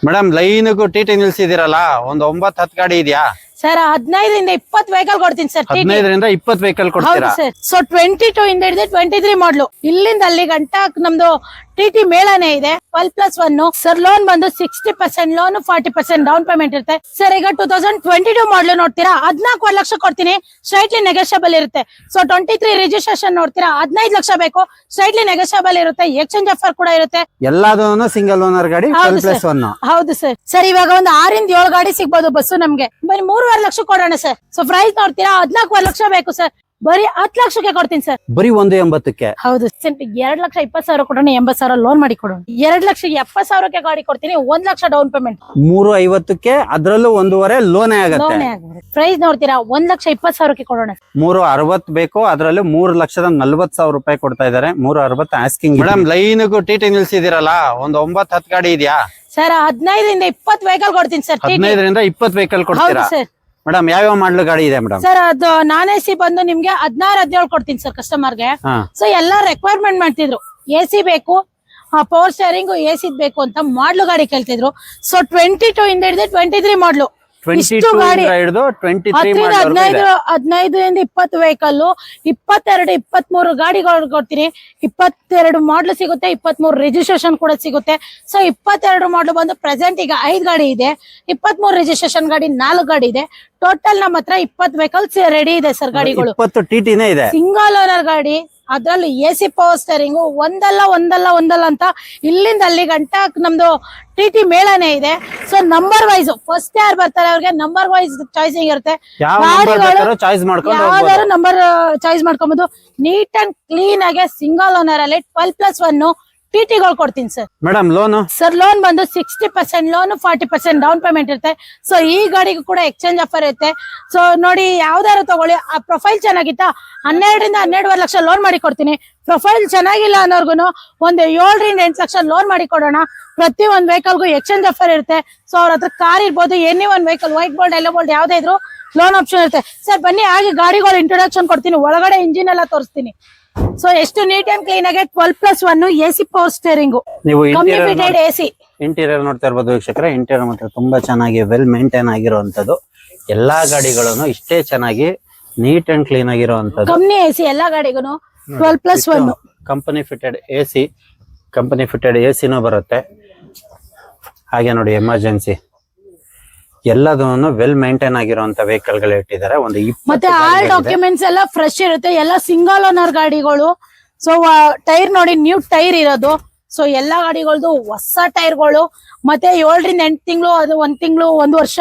Madam ಲೈನ್ಗೂ T T ನಿಲ್ಸಿದಿರಲ್ಲ ಒಂದ್ 9-10 ಗಾಡಿ ಇದೆಯಾ ಸರ್ 15ರಿಂದ 20 ವೆಹಿಕಲ್ ಕೊಡ್ತೀನಿ ಸರ್. 15ರಿಂದ 20 ವೆಹಿಕಲ್ ಕೊಡ್ತೀರಾ? ಸರ್. ಸೊ 22 ಇಂದ ಹಿಡಿದು 23 ಮಾಡ್ಲು ಇಲ್ಲಿಂದ ಅಲ್ಲಿ ಗಂಟ ನಮ್ದು ಟಿ ಮೇಳನೆ ಇದೆ. 12+1 ಸರ್. ಲೋನ್ ಬಂದು 60% ಲೋನ್, 40% ಡೌನ್ ಪೇಮೆಂಟ್ ಇರುತ್ತೆ ಸರ್. ಈಗ 2022 ಮಾಡ್ಲು ನೋಡ್ತೀರಾ 14 ಲಕ್ಷ ಕೊಡ್ತೀನಿ, ಸ್ಟ್ರೈಟ್ಲಿ ನೆಗೋಷಿಯಬಲ್ ಇರುತ್ತೆ. ಸೊ 23 ರಿಜಿಸ್ಟ್ರೇಷನ್ ನೋಡ್ತೀರಾ 15 ಲಕ್ಷ ಬೇಕು, ಸ್ಟ್ರೈಟ್ಲಿ ನೆಗೋಷಿಯಬಲ್ ಇರುತ್ತೆ. ಎಕ್ಸ್ಚೇಂಜ್ ಆಫರ್ ಕೂಡ ಇರುತ್ತೆ. ಎಲ್ಲಾದೂ ಸಿಂಗಲ್ ಓನರ್ ಗಾಡಿ 12+1. ಹೌದು ಸರ್. ಸರ್ ಇವಾಗ ಒಂದು 6ರಿಂದ 7 ಗಾಡಿ ಸಿಗ್ಬೋದು ಬಸ್ಸು ನಮ್ಗೆ. ಬರೀ 3.5 ಲಕ್ಷ ಕೊಡೋಣ ಸರ್. ಸೊ ಪ್ರೈಸ್ ನೋಡ್ತೀರಾ 14 ಲಕ್ಷ ಬೇಕು ಸರ್, ಬರೀ 10 ಲಕ್ಷಕ್ಕೆ ಕೊಡ್ತೀನಿ ಸರ್. ಬರೀ 1.80ಕ್ಕೆ? ಹೌದು. 2,20,000 ಕೊಡೋಣ, 80,000 ಲೋನ್ ಮಾಡಿ ಕೊಡೋಣ. 2,70,000ಕ್ಕೆ ಗಾಡಿ ಕೊಡ್ತೀನಿ, 1 ಲಕ್ಷ ಡೌನ್ ಪೇಮೆಂಟ್. 3.50ಕ್ಕೆ ಅದ್ರಲ್ಲೂ 1.5 ಲೋನೇ ಆಗುತ್ತೆ. ಪ್ರೈಸ್ ನೋಡ್ತೀರಾ 1,20,000ಕ್ಕೆ ಕೊಡೋಣ. 360 ಬೇಕು, ಅದ್ರಲ್ಲಿ 3,40,000 ರೂಪಾಯಿ ಕೊಡ್ತಾ ಇದಾರೆ. 360 ಆಸ್ಕಿಂಗ್. ಮೇಡಮ್ ಲೈನ್ಗೂ ಟಿ ಟಿ ನಿಲ್ಸಿದಿರಲ್ಲ ಒಂದ್ 9-10 ಗಾಡಿ ಇದೆಯಾ ಸರ್? 15ರಿಂದ 20 ವೆಹಿಕಲ್ ಕೊಡ್ತೀನಿ ಸರ್. 15ರಿಂದ 20 ವೆಹಿಕಲ್ ಕೊಡ್ತೀರಾ ಮೇಡಮ್? ಯಾವ್ಯಾವ ಮಾಡಲು ಗಾಡಿ ಇದೆ ಮೇಡಮ್? ಸರ್ ಅದು ನಾನ್ ಎಸಿ ಬಂದು ನಿಮ್ಗೆ 16-17 ಕೊಡ್ತೀನಿ ಸರ್ ಕಸ್ಟಮರ್ಗೆ. ಸೊ ಎಲ್ಲಾ ರಿಕ್ವೈರ್ಮೆಂಟ್ ಮಾಡ್ತಿದ್ರು, ಎಸಿ ಬೇಕು, ಪವರ್ ಸ್ಟೇರಿಂಗ್, ಎಸಿ ಬೇಕು ಅಂತ ಮಾಡ್ಲು ಗಾಡಿ ಕೇಳ್ತಿದ್ರು. ಸೊ 22 ಇಂದ ಹಿಡಿದು 23 ಮಾಡ್ಲು 15ರಿಂದ 20 ವೆಹಿಕಲ್, 22-23 ಗಾಡಿಗಳು ಕೊಡ್ತೀನಿ. 22 ಮಾಡ್ಲು ಸಿಗುತ್ತೆ, 23 ರಿಜಿಸ್ಟ್ರೇಷನ್ ಕೂಡ ಸಿಗುತ್ತೆ. ಸೊ 22 ಮಾಡ್ಲು ಬಂದು ಪ್ರೆಸೆಂಟ್ ಈಗ 5 ಗಾಡಿ ಇದೆ, 23 ರಿಜಿಸ್ಟ್ರೇಷನ್ ಗಾಡಿ 4 ಗಾಡಿ ಇದೆ. ಟೋಟಲ್ ನಮ್ಮ ಹತ್ರ 20 ವೆಹಿಕಲ್ಸ್ ರೆಡಿ ಇದೆ ಸರ್. ಗಾಡಿಗಳು 20 ಟಿಟಿನೇ ಇದೆ, ಸಿಂಗಲ್ ಓನರ್ ಗಾಡಿ. ಅದ್ರಲ್ಲೂ ಎಸಿ ಪವರ್ ಸ್ಟೇರಿಂಗ್ ಒಂದಲ್ಲ ಅಂತ ಇಲ್ಲಿಂದ ಅಲ್ಲಿ ಗಂಟ ನಮ್ದು ಟಿ ಮೇಳನೆ ಇದೆ. ಸೊ ನಂಬರ್ ವೈಸ್ ಫಸ್ಟ್ ಯಾರು ಬರ್ತಾರೆ ಅವ್ರಿಗೆ ನಂಬರ್ ವೈಸ್ ಚಾಯ್ಸಿಂಗ್ ಇರುತ್ತೆ. ಯಾವ್ದಾದ್ರು ನಂಬರ್ ಚಾಯ್ಸ್ ಮಾಡ್ಕೊಬಹುದು. ನೀಟ್ ಅಂಡ್ ಕ್ಲೀನ್ ಆಗಿ ಸಿಂಗಲ್ ಓನರ್ ಅಲ್ಲಿ 12+1 ಟಿಟಿಗಳು ಕೊಡ್ತೀನಿ sir. Madam loan sir loan ಬಂದು 60% ಲೋನ್, 40% ಡೌನ್ ಪೇಮೆಂಟ್ ಇರುತ್ತೆ. ಸೊ ಈ ಗಾಡಿಗೂ ಕೂಡ ಎಕ್ಸ್ಚೇಂಜ್ ಆಫರ್ ಇರುತ್ತೆ. ಸೊ ನೋಡಿ ಯಾವ್ದಾದ್ರು ತಗೊಳ್ಳಿ, ಆ ಪ್ರೊಫೈಲ್ ಚೆನ್ನಾಗಿತ್ತಾ 12ರಿಂದ 12.5 ಲಕ್ಷ ಲೋನ್ ಮಾಡಿ ಕೊಡ್ತೀನಿ. ಪ್ರೊಫೈಲ್ ಚೆನ್ನಾಗಿಲ್ಲ ಅನ್ನೋರ್ಗುನು ಒಂದು 7ರಿಂದ 8 ಲಕ್ಷ ಲೋನ್ ಮಾಡಿ ಕೊಡೋಣ. ಪ್ರತಿ ಒಂದ್ ವೆಹಿಕಲ್ಗೂ ಎಕ್ಸ್ಚೇಂಜ್ ಆಫರ್ ಇರುತ್ತೆ. ಸೊ ಅವ್ರ ಹತ್ರ ಕಾರ್ ಇರ್ಬೋದು, ಎನಿ ಒಂದ್ ವೆಹಿಕಲ್, ವೈಟ್ ಬೋಲ್ಡ್, ಎಲ್ಲೋ ಬೋಲ್ಡ್ ಯಾವ್ದೇ ಇದ್ರು ಲೋನ್ ಆಪ್ಷನ್ ಇರುತ್ತೆ ಸರ್. ಬನ್ನಿ ಹಾಗೆ ಗಾಡಿಗಳು ಇಂಟ್ರೊಡಕ್ಷನ್ ಕೊಡ್ತೀನಿ, ಒಳಗಡೆ ಇಂಜಿನ್ ಎಲ್ಲ ತೋರಿಸ್ತೀನಿ. ಸೊ ಎಷ್ಟು ನೀಟ್ ಅಂಡ್ ಕ್ಲೀನ್ ಆಗಿ 12+1 AC power steering, completed AC. Interior ನೋಡ್ತಾ ಇರ್ಬೋದು ವೀಕ್ಷಕರೇ, ಇಂಟೀರಿಯರ್ ಮಾತ್ರ ತುಂಬಾ ಚೆನ್ನಾಗಿ ವೆಲ್ ಮೇಂಟೈನ್ ಆಗಿರುವಂತದ್ದು. ಎಲ್ಲಾ ಗಾಡಿಗಳನ್ನು ಇಷ್ಟೇ ಚೆನ್ನಾಗಿ ನೀಟ್ ಅಂಡ್ ಕ್ಲೀನ್ ಆಗಿರುವಂತದ್ದು. ಕಂಪ್ನಿ ಎಸಿ ಎಲ್ಲಾ ಗಾಡಿಗೂ 12+1 company fitted AC, company fitted ಎಸಿನೂ ಬರುತ್ತೆ. ಹಾಗೆ ನೋಡಿ ಎಮರ್ಜೆನ್ಸಿ ಎಲ್ಲದನ್ನು ವೆಲ್ ಮೇಂಟೈನ್ ಆಗಿರುವಂತ ವೆಹಿಕಲ್ ಗಳು ಇಟ್ಟಿದ್ದಾರೆ. ಒಂದು 20 ಮತ್ತೆ ಆಲ್ ಡಾಕ್ಯುಮೆಂಟ್ಸ್ ಎಲ್ಲ ಫ್ರೆಶ್ ಇರುತ್ತೆ. ಎಲ್ಲ ಸಿಂಗಲ್ ಓನರ್ ಗಾಡಿಗಳು. ಸೊ ಟೈರ್ ನೋಡಿ ನ್ಯೂ ಟೈರ್ ಇರೋದು. ಸೊ ಎಲ್ಲಾ ಗಾಡಿಗಳದ್ದು ಹೊಸ ಟೈರ್ಗಳು. ಮತ್ತೆ 7ರಿಂದ 8 ತಿಂಗಳು, ಅದು 1 ತಿಂಗಳು, 1 ವರ್ಷ,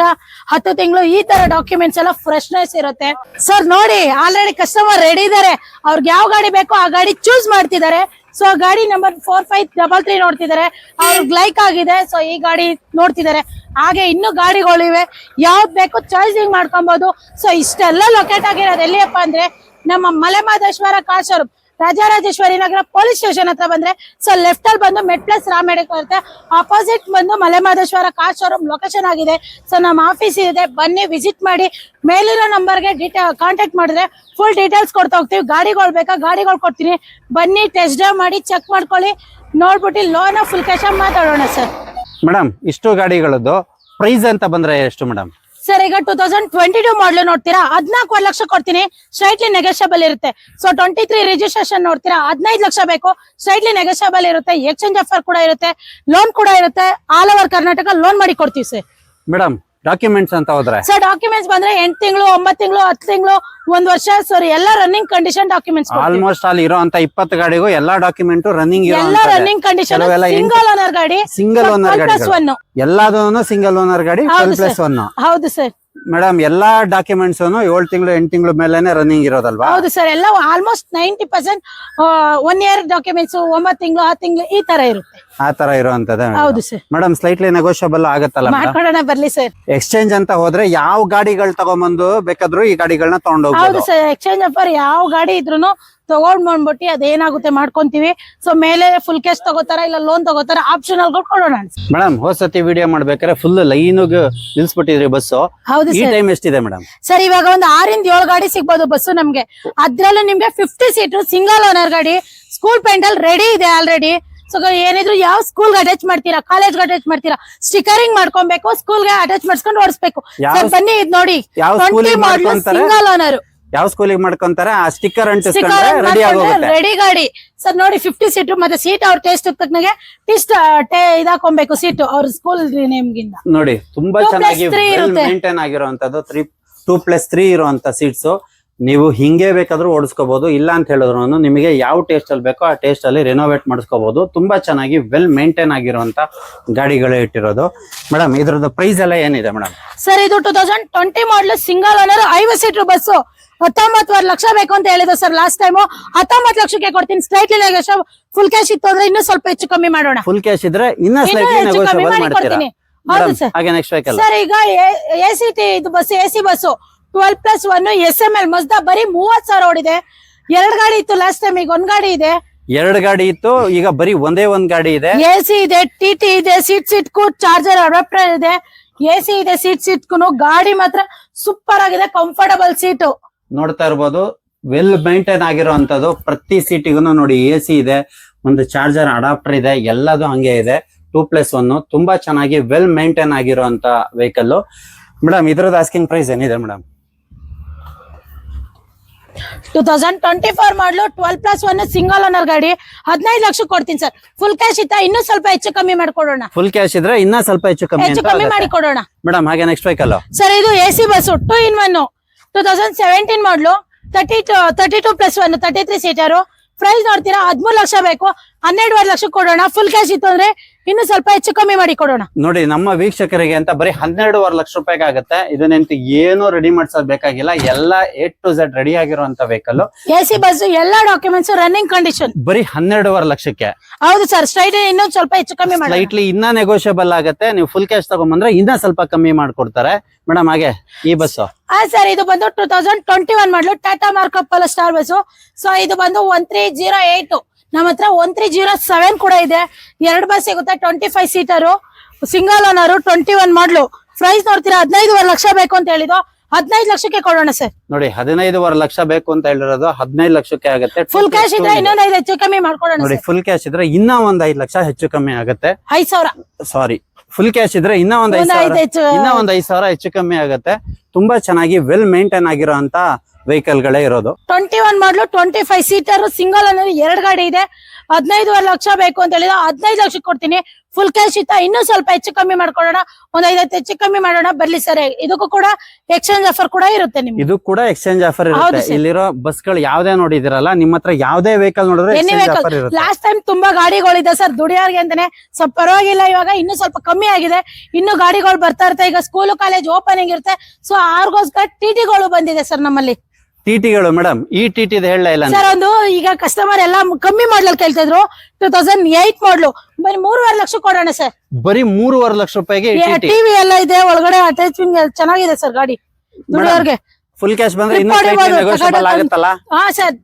10 ತಿಂಗಳು, ಈ ತರ ಡಾಕ್ಯುಮೆಂಟ್ಸ್ ಎಲ್ಲ ಫ್ರೆಶ್ನೆಸ್ ಇರುತ್ತೆ ಸರ್. ನೋಡಿ ಆಲ್ರೆಡಿ ಕಸ್ಟಮರ್ ರೆಡಿ ಇದಾರೆ, ಅವ್ರಿಗೆ ಯಾವ ಗಾಡಿ ಬೇಕೋ ಆ ಗಾಡಿ ಚೂಸ್ ಮಾಡ್ತಿದ್ದಾರೆ. ಸೊ ಗಾಡಿ ನಂಬರ್ 4533 ನೋಡ್ತಿದ್ದಾರೆ, ಅವ್ರಿಗೆ ಲೈಕ್ ಆಗಿದೆ. ಸೊ ಈ ಗಾಡಿ ನೋಡ್ತಿದ್ದಾರೆ. ಹಾಗೆ ಇನ್ನು ಗಾಡಿಗಳಿವೆ, ಯಾವ್ದು ಬೇಕು ಚಾಯ್ಸಿಂಗ್ ಮಾಡ್ಕೊಬಹುದು. ಸೊ ಇಷ್ಟೆಲ್ಲ ಲೊಕೇಟ್ ಆಗಿರೋದು ಎಲ್ಲಿಯಪ್ಪ ಅಂದ್ರೆ ನಮ್ಮ Malemahadeshwara car showroom, Rajarajeshwari Nagar police station ಹತ್ರ ಬಂದ್ರೆ ಸೊ ಲೆಫ್ಟ್ ಅಲ್ಲಿ ಬಂದು ಮೆಟ್ಪ್ಲಸ್ ರಾಮೇಡಕ್ ಬರುತ್ತೆ. ಆಪೋಸಿಟ್ ಬಂದು ಮಲೆಮಹದೇಶ್ವರ ಕಾರ್ ಶೋರೂಮ್ ಲೊಕೇಶನ್ ಆಗಿದೆ. ಸೊ ನಮ್ಮ ಆಫೀಸ್ ಇದೆ, ಬನ್ನಿ ವಿಸಿಟ್ ಮಾಡಿ. ಮೇಲಿರೋ ನಂಬರ್ಗೆ ಕಾಂಟ್ಯಾಕ್ಟ್ ಮಾಡಿದ್ರೆ ಫುಲ್ ಡೀಟೇಲ್ಸ್ ಕೊಡ್ತಾ ಹೋಗ್ತೀವಿ. ಗಾಡಿಗಳು ಬೇಕಾ ಗಾಡಿಗಳು ಕೊಡ್ತೀನಿ, ಬನ್ನಿ ಟೆಸ್ಟ್ ಡ್ರೈವ್ ಮಾಡಿ ಚೆಕ್ ಮಾಡ್ಕೊಳ್ಳಿ, ನೋಡ್ಬಿಟ್ಟು ಲೋನ್ ಫುಲ್ ಕ್ಯಾಶ್ ಮಾತಾಡೋಣ ಸರ್. ಮೇಡಮ್ ಇಷ್ಟು ಗಾಡಿಗಳದ್ದು ಪ್ರೈಸ್ ಅಂತ ಬಂದ್ರೆ ಎಷ್ಟು ಮೇಡಮ್? ಸರ್ ಈಗ 2022 ಮಾಡ್ಲು ನೋಡ್ತೀರಾ 14 ಲಕ್ಷ ಕೊಡ್ತೀನಿ, ಸ್ಟ್ರೈಟ್ಲಿ ನೆಗೋಷಿಯಬಲ್ ಇರುತ್ತೆ. ಸೊ 23 ರಿಜಿಸ್ಟ್ರೇಷನ್ ನೋಡ್ತೀರಾ 15 ಲಕ್ಷ ಬೇಕು, ಸ್ಟ್ರೈಟ್ಲಿ ನೆಗೋಷಿಯಬಲ್ ಇರುತ್ತೆ. ಎಕ್ಸ್ಚೇಂಜ್ ಆಫರ್ ಕೂಡ ಇರುತ್ತೆ, ಲೋನ್ ಕೂಡ ಇರುತ್ತೆ. ಆಲ್ ಓವರ್ ಕರ್ನಾಟಕ ಲೋನ್ ಮಾಡಿ ಕೊಡ್ತೀವಿ ಸರ್. ಮೇಡಮ್ ಡಾಕ್ಯುಮೆಂಟ್ಸ್ ಅಂತ ಹೋದ್ರೆ ಸರ್ ಡಾಕ್ಯುಮೆಂಟ್ಸ್ ಬಂದ್ರೆ 8 ತಿಂಗಳು, 9 ತಿಂಗಳು, 10 ತಿಂಗಳು, 1 ವರ್ಷ ಸರ್ ಎಲ್ಲ ರನ್ನಿಂಗ್ ಕಂಡೀಷನ್ ಡಾಕ್ಯುಮೆಂಟ್ಸ್. ಆಲ್ಮೋಸ್ಟ್ ಅಲ್ಲಿ ಇರೋಂತ 20 ಗಾಡಿಗೂ ಎಲ್ಲಾ ಡಾಕ್ಯುಮೆಂಟ್ ರನ್ನಿಂಗ್ ಎಲ್ಲ ರನ್ನಿಂಗ್ ಕಂಡೀಷನ್. ಸಿಂಗಲ್ ಓನರ್ ಗಾಡಿ, ಸಿಂಗಲ್ ಓನರ್ ಗಾಡಿ, ಎಲ್ಲಾದೂ ಸಿಂಗಲ್ ಓನರ್ ಗಾಡಿ 12+1. ಹೌದು ಸರ್. ಮೇಡಮ್ ಎಲ್ಲಾ ಡಾಕ್ಯುಮೆಂಟ್ಸ್ 7 ತಿಂಗಳು 8 ತಿಂಗಳು ಮೇಲೆನೆ ರನ್ನಿಂಗ್ ಇರೋದಲ್ವಾ? ಹೌದು ಸರ್. ಎಲ್ಲ ಆಲ್ಮೋಸ್ಟ್ 90% 1 ಇಯರ್ ಡಾಕ್ಯುಮೆಂಟ್ಸ್, 9 ತಿಂಗಳು, 10 ತಿಂಗಳು ಈ ತರ ಇರುತ್ತೆ. ಆ ತರ ಇರುವಂತದ. ಹೌದು ಸರ್. ಮೇಡಮ್ ಸ್ಲೈಟ್ಲಿ ನೆಗೋಷಿಯಬಲ್ ಆಗತ್ತಲ್ಲ? ಮಾಡ್ಕೊಡೋಣ ಬರ್ಲಿ ಸರ್. ಎಕ್ಸ್ಚೇಂಜ್ ಅಂತ ಹೋದ್ರೆ ಯಾವ ಗಾಡಿಗಳು ತಗೊಂಡ್ಬಂದು ಬೇಕಾದ್ರೂ ಈ ಗಾಡಿಗಳನ್ನ ತಗೊಂಡೋಗ್ಬೋದು? ಹೌದು ಸರ್. ಎಕ್ಸ್ಚೇಂಜ್ ಆಫರ್ ಯಾವ ಗಾಡಿ ಇದ್ರು ತಗೊಂಡ್ ಬಂದ್ಬಿಟ್ಟು ಅದೇನಾಗುತ್ತೆ ಮಾಡ್ಕೊಂತೀವಿ. ಸೊ ಮೇಲೆ ಫುಲ್ ಕ್ಯಾಶ್ ತಗೋತಾರ ಇಲ್ಲ ಲೋನ್ ತಗೋತಾರ, ಆಪ್ಷನಲ್ ಕೊಡೋಣ. ಮೇಡಮ್ ಹೋದ್ಸತಿ ವಿಡಿಯೋ ಮಾಡ್ಬೇಕಾದ್ರೆ ಫುಲ್ ಲೈನ್ ನಿಲ್ಸ್ಬಿಟ್ಟಿದ್ರಿ ಬಸ್ಸು. ಹೌದು ಈ ಟೈಮ್ ಎಷ್ಟಿದೆ ಮೇಡಮ್? ಸರ್ ಇವಾಗ ಒಂದು 6ರಿಂದ 7 ಗಾಡಿ ಸಿಗ್ಬೋದು ಬಸ್ಸು ನಮ್ಗೆ. ಅದ್ರಲ್ಲೂ ನಿಮ್ಗೆ 50 ಸೀಟು ಸಿಂಗಲ್ ಓನರ್ ಗಾಡಿ, ಸ್ಕೂಲ್ ಪೆಂಡಲ್ ರೆಡಿ ಇದೆ ಆಲ್ರೆಡಿ. ಸೊ ಏನಿದ್ರು ಯಾವ ಸ್ಕೂಲ್ಗೆ ಅಟ್ಯಾಚ್ ಮಾಡ್ತೀರಾ, ಕಾಲೇಜ್ಗೆ ಅಟ್ಯಾಚ್ ಮಾಡ್ತೀರಾ, ಸ್ಟಿಕರಿಂಗ್ ಮಾಡ್ಕೊಬೇಕು, ಸ್ಕೂಲ್ಗೆ ಅಟ್ಯಾಚ್ ಮಾಡ್ಸ್ಕೊಂಡು ಓಡಿಸ್ಬೇಕು. ಸರ್ ಬನ್ನಿ ಇದ್ ನೋಡಿ, ಯಾವ 20 ಸ್ಕೂಲಿಗೆ ಮಾಡಲ್ ಮಾಡ್ಕೊಂತಾರೆ? ಸಿಂಗಲ್ ಓನರ್, ಯಾವ ಸ್ಕೂಲಿಗೆ ಮಾಡ್ಕೊಂತಾರೆ ಆ ಸ್ಟಿಕ್ಕರ್ ಅಂಟಿಸ್ಕೊಂಡ್ರೆ ರೆಡಿ ಆಗೋಗುತ್ತೆ. ರೆಡಿ ಗಾಡಿ ಸರ್. ನೋಡಿ 50 ಸೀಟ್ ಮತ್ತೆ ಸೀಟ್ ಅವ್ರ ಟೇಸ್ಟ್ ತಕ್ಕನಾಗೆ ಇದಾಕೊಬೇಕು ಸೀಟ್ ಅವ್ರ ಸ್ಕೂಲ್ ನೇಮ್ಗಿಂತ. ನೋಡಿ ತುಂಬಾ 2+3 ಚೆನ್ನಾಗಿ ಇರುತ್ತೆ. ಮೇಂಟೈನ್ ಆಗಿರುವಂತದ್ದು 2+3 ಇರುವಂತ ಸೀಟ್ಸ್. ನೀವು ಹಿಂಗೆ ಬೇಕಾದ್ರೂ ಓಡಿಸ್ಕೋಬಹುದು, ಇಲ್ಲ ಅಂತ ಹೇಳಿದ್ರು ನಿಮಗೆ ಯಾವ ಟೇಸ್ಟ್ ಅಲ್ಲಿ ಬೇಕೋ ಆ ಟೇಸ್ಟ್ ಅಲ್ಲಿ ರೆನೋವೇಟ್ ಮಾಡಿಸ್ಕೋಬಹುದು. ತುಂಬಾ ಚೆನ್ನಾಗಿ ವೆಲ್ ಮೇಂಟೈನ್ ಆಗಿರುವಂತ ಗಾಡಿಗಳೇ ಇಟ್ಟಿರೋದು. ಮೇಡಮ್ ಇದ್ರದ್ದು ಪ್ರೈಸ್ ಎಲ್ಲ ಏನಿದೆ ಮೇಡಮ್? ಸರ್ ಇದು 2020 ಮಾಡಲ್ single owner 50 seater bus 19 lakh ಬೇಕು ಅಂತ ಹೇಳಿದ್ರು ಸರ್ ಲಾಸ್ಟ್ ಟೈಮ್. 19 ಲಕ್ಷಕ್ಕೆ ಕೊಡ್ತೀನಿ ಸ್ಟ್ರೈಟ್ಲಿ ನೆಗೋಷಿಯಬಲ್. ಫುಲ್ ಕ್ಯಾಶ್ ಇತ್ತು ಅಂದ್ರೆ ಇನ್ನೂ ಸ್ವಲ್ಪ ಹೆಚ್ಚು ಕಮ್ಮಿ ಮಾಡೋಣ. ಫುಲ್ ಕ್ಯಾಶ್ ಇದ್ರೆ ಇನ್ನ ಸ್ಲೈಟ್ಲಿ ನೆಗೋಷಿಯಬಲ್ ಮಾಡ್ತೀರಾ? ಹೌದು ಸರ್. ಹಾಗೆ ನೆಕ್ಸ್ಟ್ ವೆಹಿಕಲ್ ಸರ್ ಈಗ ಎಸಿಟಿ ಇದು ಬಸ್ ಎಸಿ ಬಸ್ಸು 12+1 SML ಮಸ್ದಾ ಬರೀ 30,000 ಓಡಿದೆ. 2 ಗಾಡಿ ಇತ್ತು ಲಾಸ್ಟ್ ಟೈಮ್, ಈಗ 1 ಗಾಡಿ ಇದೆ. 2 ಗಾಡಿ ಇತ್ತು, ಈಗ ಬರೀ ಒಂದೇ ಒಂದ್ ಗಾಡಿ ಇದೆ. ಎಸಿ ಇದೆ, ಟಿಟಿ ಇದೆ, ಸೀಟ್ ಕು ಚಾರ್ಜರ್ ಅಡಾಪ್ಟರ್ ಇದೆ, ಎಸಿ ಇದೆ, ಸೀಟ್ ಕು ಗಾಡಿ ಮಾತ್ರ ಸೂಪರ್ ಆಗಿದೆ, ಕಂಫರ್ಟಬಲ್ ಸೀಟು ನೋಡ್ತಾ ಇರ್ಬೋದು. ವೆಲ್ ಮೇಂಟೈನ್ ಆಗಿರುವಂತದ್ದು. ಪ್ರತಿ ಸೀಟಿಗೂ ನೋಡಿ ಎಸಿ ಇದೆ, ಒಂದು ಚಾರ್ಜರ್ ಅಡಾಪ್ಟರ್ ಇದೆ, ಎಲ್ಲದು ಹಂಗೆ ಇದೆ. 2+1 ತುಂಬಾ ಚೆನ್ನಾಗಿ ವೆಲ್ ಮೇಂಟೈನ್ ಆಗಿರುವಂತ ವೆಹಿಕಲ್. ಮೇಡಮ್ ಇದ್ರದ್ದು ಆಸ್ಕಿಂಗ್ ಪ್ರೈಸ್ ಏನಿದೆ ಮೇಡಮ್? 2024 ಮಾಡಲು 12+1 ಸಿಂಗಲ್ ಓನರ್ ಗಾಡಿ 15 ಲಕ್ಷ ಕೊಡ್ತೀನಿ ಸರ್. ಫುಲ್ ಕ್ಯಾಶ್ ಇತ್ತ ಇನ್ನೂ ಸ್ವಲ್ಪ ಹೆಚ್ಚು ಕಮ್ಮಿ ಮಾಡ್ಕೊಡೋಣ. ಫುಲ್ ಕ್ಯಾಶ್ ಇದ್ರೆ ಇನ್ನ ಸ್ವಲ್ಪ ಹೆಚ್ಚು ಕಮ್ಮಿ ಮಾಡಿ ಕೊಡೋಣ ಮೇಡಮ್. ಹಾಗೆ ನೆಕ್ಸ್ಟ್ ವೆಹಿಕಲ್ ಸರ್ ಇದು ಎಸಿ ಬಸ್ 2-in-1 2017 ಮಾಡಲು 32+1 33 ಸೀಟರು. ಪ್ರೈಸ್ ನೋಡ್ತೀರಾ 13 ಲಕ್ಷ ಬೇಕು, 12.5 ಲಕ್ಷ ಕೊಡೋಣ. ಫುಲ್ ಕ್ಯಾಶ್ ಇತ್ತು ಅಂದ್ರೆ ಇನ್ನು ಸ್ವಲ್ಪ ಹೆಚ್ಚು ಕಮ್ಮಿ ಮಾಡಿ ಕೊಡೋಣ. ನೋಡಿ ನಮ್ಮ ವೀಕ್ಷಕರಿಗೆ ಅಂತ ಬರೀ 12.5 ಲಕ್ಷ ರೂಪಾಯಿಗೆ ಆಗುತ್ತೆ. ಇದನ್ನಂತೂ ಏನು ರೆಡಿ ಮಾಡ್ಸೋದ್ ಬೇಕಾಗಿಲ್ಲ, ಎಲ್ಲ A to Z ರೆಡಿ ಆಗಿರುವಂತ ವೆಹಿಕಲ್. ಎಸಿ ಬಸ್ ಎಲ್ಲಾ ಡಾಕ್ಯುಮೆಂಟ್ಸ್ ರನ್ನಿಂಗ್ ಕಂಡೀಷನ್. ಬರೀ 12.5 ಲಕ್ಷಕ್ಕೆ. ಹೌದು ಸರ್. ಸ್ಟ್ರೈಟ್ ಇನ್ನೊಂದು ಸ್ವಲ್ಪ ಹೆಚ್ಚು ಕಮ್ಮಿ ಮಾಡಿ. ಸ್ಲೈಟ್ಲಿ ಇನ್ನ ನೆಗೋಷಿಯಬಲ್ ಆಗುತ್ತೆ. ನೀವು ಫುಲ್ ಕ್ಯಾಶ್ ತಗೊಂಡ್ಬಂದ್ರೆ ಇನ್ನ ಸ್ವಲ್ಪ ಕಮ್ಮಿ ಮಾಡ್ಕೊಡ್ತಾರೆ ಮೇಡಮ್. ಹಾಗೆ ಈ ಬಸ್ ಸರ್ ಇದು ಬಂದು 2021 ಮಾಡಲು Tata markup star bus. So ಇದು ಬಂದು 1308. ನಮ್ಮ ಹತ್ರ 1307 ಕೂಡ ಇದೆ. 2 ಬಸ್ ಸಿಗುತ್ತೆ, 25 ಸೀಟರು, ಸಿಂಗಲ್ ಓನರ್, 21 ಮಾಡಲು. ಪ್ರೈಸ್ ನೋಡ್ತೀರಾ 15.5 ಲಕ್ಷ ಬೇಕು ಅಂತ ಹೇಳಿದ್ರು, 15 ಲಕ್ಷಕ್ಕೆ ಕೊಡೋಣ ಸರ್. ನೋಡಿ 15.5 ಲಕ್ಷ ಬೇಕು ಅಂತ ಹೇಳಿರೋದು 15 ಲಕ್ಷಕ್ಕೆ ಆಗುತ್ತೆ. ಫುಲ್ ಕ್ಯಾಶ್ ಇದ್ರೆ ಇನ್ನೊಂದು 5 ಹೆಚ್ಚು ಕಮ್ಮಿ ಮಾಡ್ಕೊಡೋಣ. ನೋಡಿ ಫುಲ್ ಕ್ಯಾಶ್ ಇದ್ರೆ ಇನ್ನ ಒಂದ್ 5 ಲಕ್ಷ ಹೆಚ್ಚು ಕಮ್ಮಿ ಆಗುತ್ತೆ. 5,000 ಸಾರಿ, ಫುಲ್ ಕ್ಯಾಶ್ ಇದ್ರೆ ಇನ್ನ ಒಂದ್ 5,000 ಹೆಚ್ಚು ಕಮ್ಮಿ ಆಗುತ್ತೆ. ತುಂಬಾ ಚೆನ್ನಾಗಿ ವೆಲ್ ಮೇಂಟೈನ್ ಆಗಿರೋಂತ ವೆಹಿಕಲ್ ಗಳೇ ಇರೋದು. 21 ಮಾಡಲು 25 ಸೀಟರ್ ಸಿಂಗಲ್ ಓನರ್ 2 ಗಾಡಿ ಇದೆ. 15.5 ಲಕ್ಷ ಬೇಕು ಅಂತ ಹೇಳಿದ್ರೆ 15 ಲಕ್ಷ ಕೊಡ್ತೀನಿ. ಫುಲ್ ಕ್ಯಾಶ್ ಇತ್ತ ಇನ್ನೂ ಸ್ವಲ್ಪ ಹೆಚ್ಚು ಕಮ್ಮಿ ಮಾಡ್ಕೊಡೋಣ, ಒಂದ್ 5 ಹೆಚ್ಚು ಕಮ್ಮಿ ಮಾಡೋಣ. ಬರ್ಲಿ ಸರ್. ಇದಕ್ಕೂ ಕೂಡ ಎಕ್ಸ್ಚೇಂಜ್ ಆಫರ್ ಕೂಡ ಇರುತ್ತೆ ನಿಮ್ಗೆ. ಇದು ಕೂಡ ಎಕ್ಸ್ಚೇಂಜ್ ಆಫರ್ ಇರುತ್ತೆ. ಇಲ್ಲಿರೋ ಬಸ್ ಗಳು ಯಾವ್ದೇ ನೋಡಿದಿರಲ್ಲ, ನಿಮ್ಮ ಹತ್ರ ಯಾವ್ದೇ ವೆಹಿಕಲ್ ನೋಡಿದ್ರೆ ಎಕ್ಸ್ಚೇಂಜ್ ಆಫರ್ ಇರುತ್ತೆ. ಲಾಸ್ಟ್ ಟೈಮ್ ತುಂಬಾ ಗಾಡಿಗಳಿದೆ ಸರ್ ದುಡಿಯೋರ್ಗೆ ಅಂತಾನೆ, ಸ್ವಲ್ಪ ಪರವಾಗಿಲ್ಲ. ಇವಾಗ ಇನ್ನೂ ಸ್ವಲ್ಪ ಕಮ್ಮಿ ಆಗಿದೆ, ಇನ್ನು ಗಾಡಿಗಳು ಬರ್ತಾ ಇರುತ್ತೆ. ಈಗ ಸ್ಕೂಲ್ ಕಾಲೇಜ್ ಓಪನಿಂಗ್ ಇರುತ್ತೆ, ಸೊ ಅವ್ರಿಗೋಸ್ಕರ ಟಿಟಿಗಳು ಬಂದಿದೆ ಸರ್ ನಮ್ಮಲ್ಲಿ. ಟಿಟಿಗಳು ಮೇಡಮ್, ಈ ಟಿಟಿ ಹೇಳಲೇ ಇಲ್ಲ ಸರ್. ಒಂದು ಈಗ ಕಸ್ಟಮರ್ ಎಲ್ಲ ಕಮ್ಮಿ ಮಾಡಲ್ ಕೇಳ್ತಾ ಇದ್ರು. 2008 ಮಾಡಲು ಬರೀ 3.5 ಲಕ್ಷ ಕೊಡೋಣ ಸರ್. ಬರೀ 3.5 ಲಕ್ಷ ರೂಪಾಯಿಗೆ ಟಿವಿ ಎಲ್ಲ ಇದೆ, ಒಳಗಡೆ ಅಟ್ಯಾಚಿಂಗ್ ಚೆನ್ನಾಗಿದೆ ಸರ್ ಗಾಡಿ ದುಡಿಯೋರ್ಗೆ. ಫುಲ್ ಕ್ಯಾಶ್ ಬಂದ್ರೆ ಇನ್ನೂ ನೆಗೋಷಿಯಬಲ್ ಆಗುತ್ತಲ್ಲ? ಹಾ ಸರ್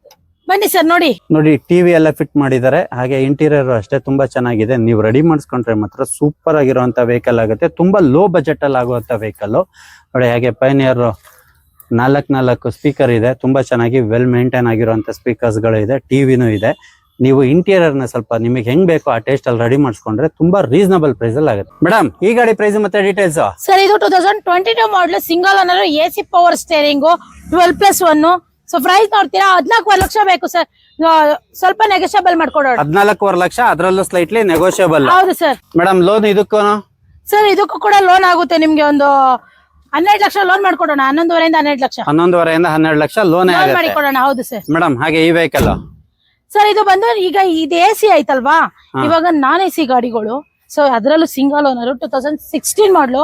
ಬನ್ನಿ ಸರ್. ನೋಡಿ ಟಿವಿ ಎಲ್ಲ ಫಿಟ್ ಮಾಡಿದ್ದಾರೆ. ಹಾಗೆ ಇಂಟೀರಿಯರ್ ಅಷ್ಟೇ ತುಂಬಾ ಚೆನ್ನಾಗಿದೆ. ನೀವು ರೆಡಿ ಮಾಡಿಸ್ಕೊಂಡ್ರೆ ಮಾತ್ರ ಸೂಪರ್ ಆಗಿರುವಂತ ವೆಹಿಕಲ್ ಆಗುತ್ತೆ. ತುಂಬಾ ಲೋ ಬಜೆಟ್ ಅಲ್ಲಿ ಆಗುವಂತ ವೆಹಿಕಲ್ ನೋಡಿ. ಹಾಗೆ ಪೈನಿಯರ್ 4 ಸ್ಪೀಕರ್ ಇದೆ, ತುಂಬಾ ಚೆನ್ನಾಗಿ ವೆಲ್ ಮೇಂಟೈನ್ ಆಗಿರುವಂತ ಸ್ಪೀಕರ್ಸ್ ಗಳು ಇದೆ. ಟಿವಿನೂ ಇದೆ. ನೀವು ಇಂಟೀರಿಯರ್ ನ ಸ್ವಲ್ಪ ನಿಮಗೆ ಹೆಂಗ್ ಬೇಕೋ ಆ ಟೇಸ್ಟ್ ಅಲ್ಲಿ ರೆಡಿ ಮಾಡಿಸ್ಕೊಂಡ್ರೆ ತುಂಬಾ ರೀಸನಬಲ್ ಪ್ರೈಸ್ ಅಲ್ಲಿ ಆಗುತ್ತೆ. ಮೇಡಮ್ ಈ ಗಾಡಿ ಪ್ರೈಸ್ ಮತ್ತೆ ಡೀಟೇಲ್ಸ್ ಸರ್. ಇದು 2022 model single owner AC power steering 12+1. So price ನೋಡ್ತೀರಾ 14.5 ಲಕ್ಷ ಬೇಕು ಸರ್. ಸ್ವಲ್ಪ ನೆಗೋಷಿಯಬಲ್ ಮಾಡ್ಕೊಡೋಣ. 14.5 ಲಕ್ಷ, ಅದರಲ್ಲೂ ಸ್ಲೈಟ್ಲಿ ನೆಗೋಷಿಯಬಲ್. ಹೌದು ಸರ್. ಮೇಡಮ್ ಲೋನ್ ಇದಕ್ಕೂ ಸರ್ ಇದಕ್ಕೂ ಕೂಡ ಲೋನ್ ಆಗುತ್ತೆ ನಿಮ್ಗೆ. ಒಂದು 12 ಲಕ್ಷ ಲೋನ್ ಮಾಡ್ಕೊಡೋಣ. 11.5 12 ಲಕ್ಷ. 11.5 12 ಲಕ್ಷ ಲೋನ್ ಮಾಡಿಕೊಡೋಣ. ಹೌದು ಸರ್. ಮೇಡಮ್ ಹಾಗೆ ಈ ವೆಹಿಕಲ್ ಸರ್ ಇದು ಬಂದು ಈಗ ಇದು ಎಸಿ ಆಯ್ತಲ್ವಾ, ಇವಾಗ ನಾನ್ ಎಸಿ ಗಾಡಿಗಳು. ಸೊ ಅದರಲ್ಲೂ ಸಿಂಗಲ್ ಓನರ್ 2016 ಮಾಡಲು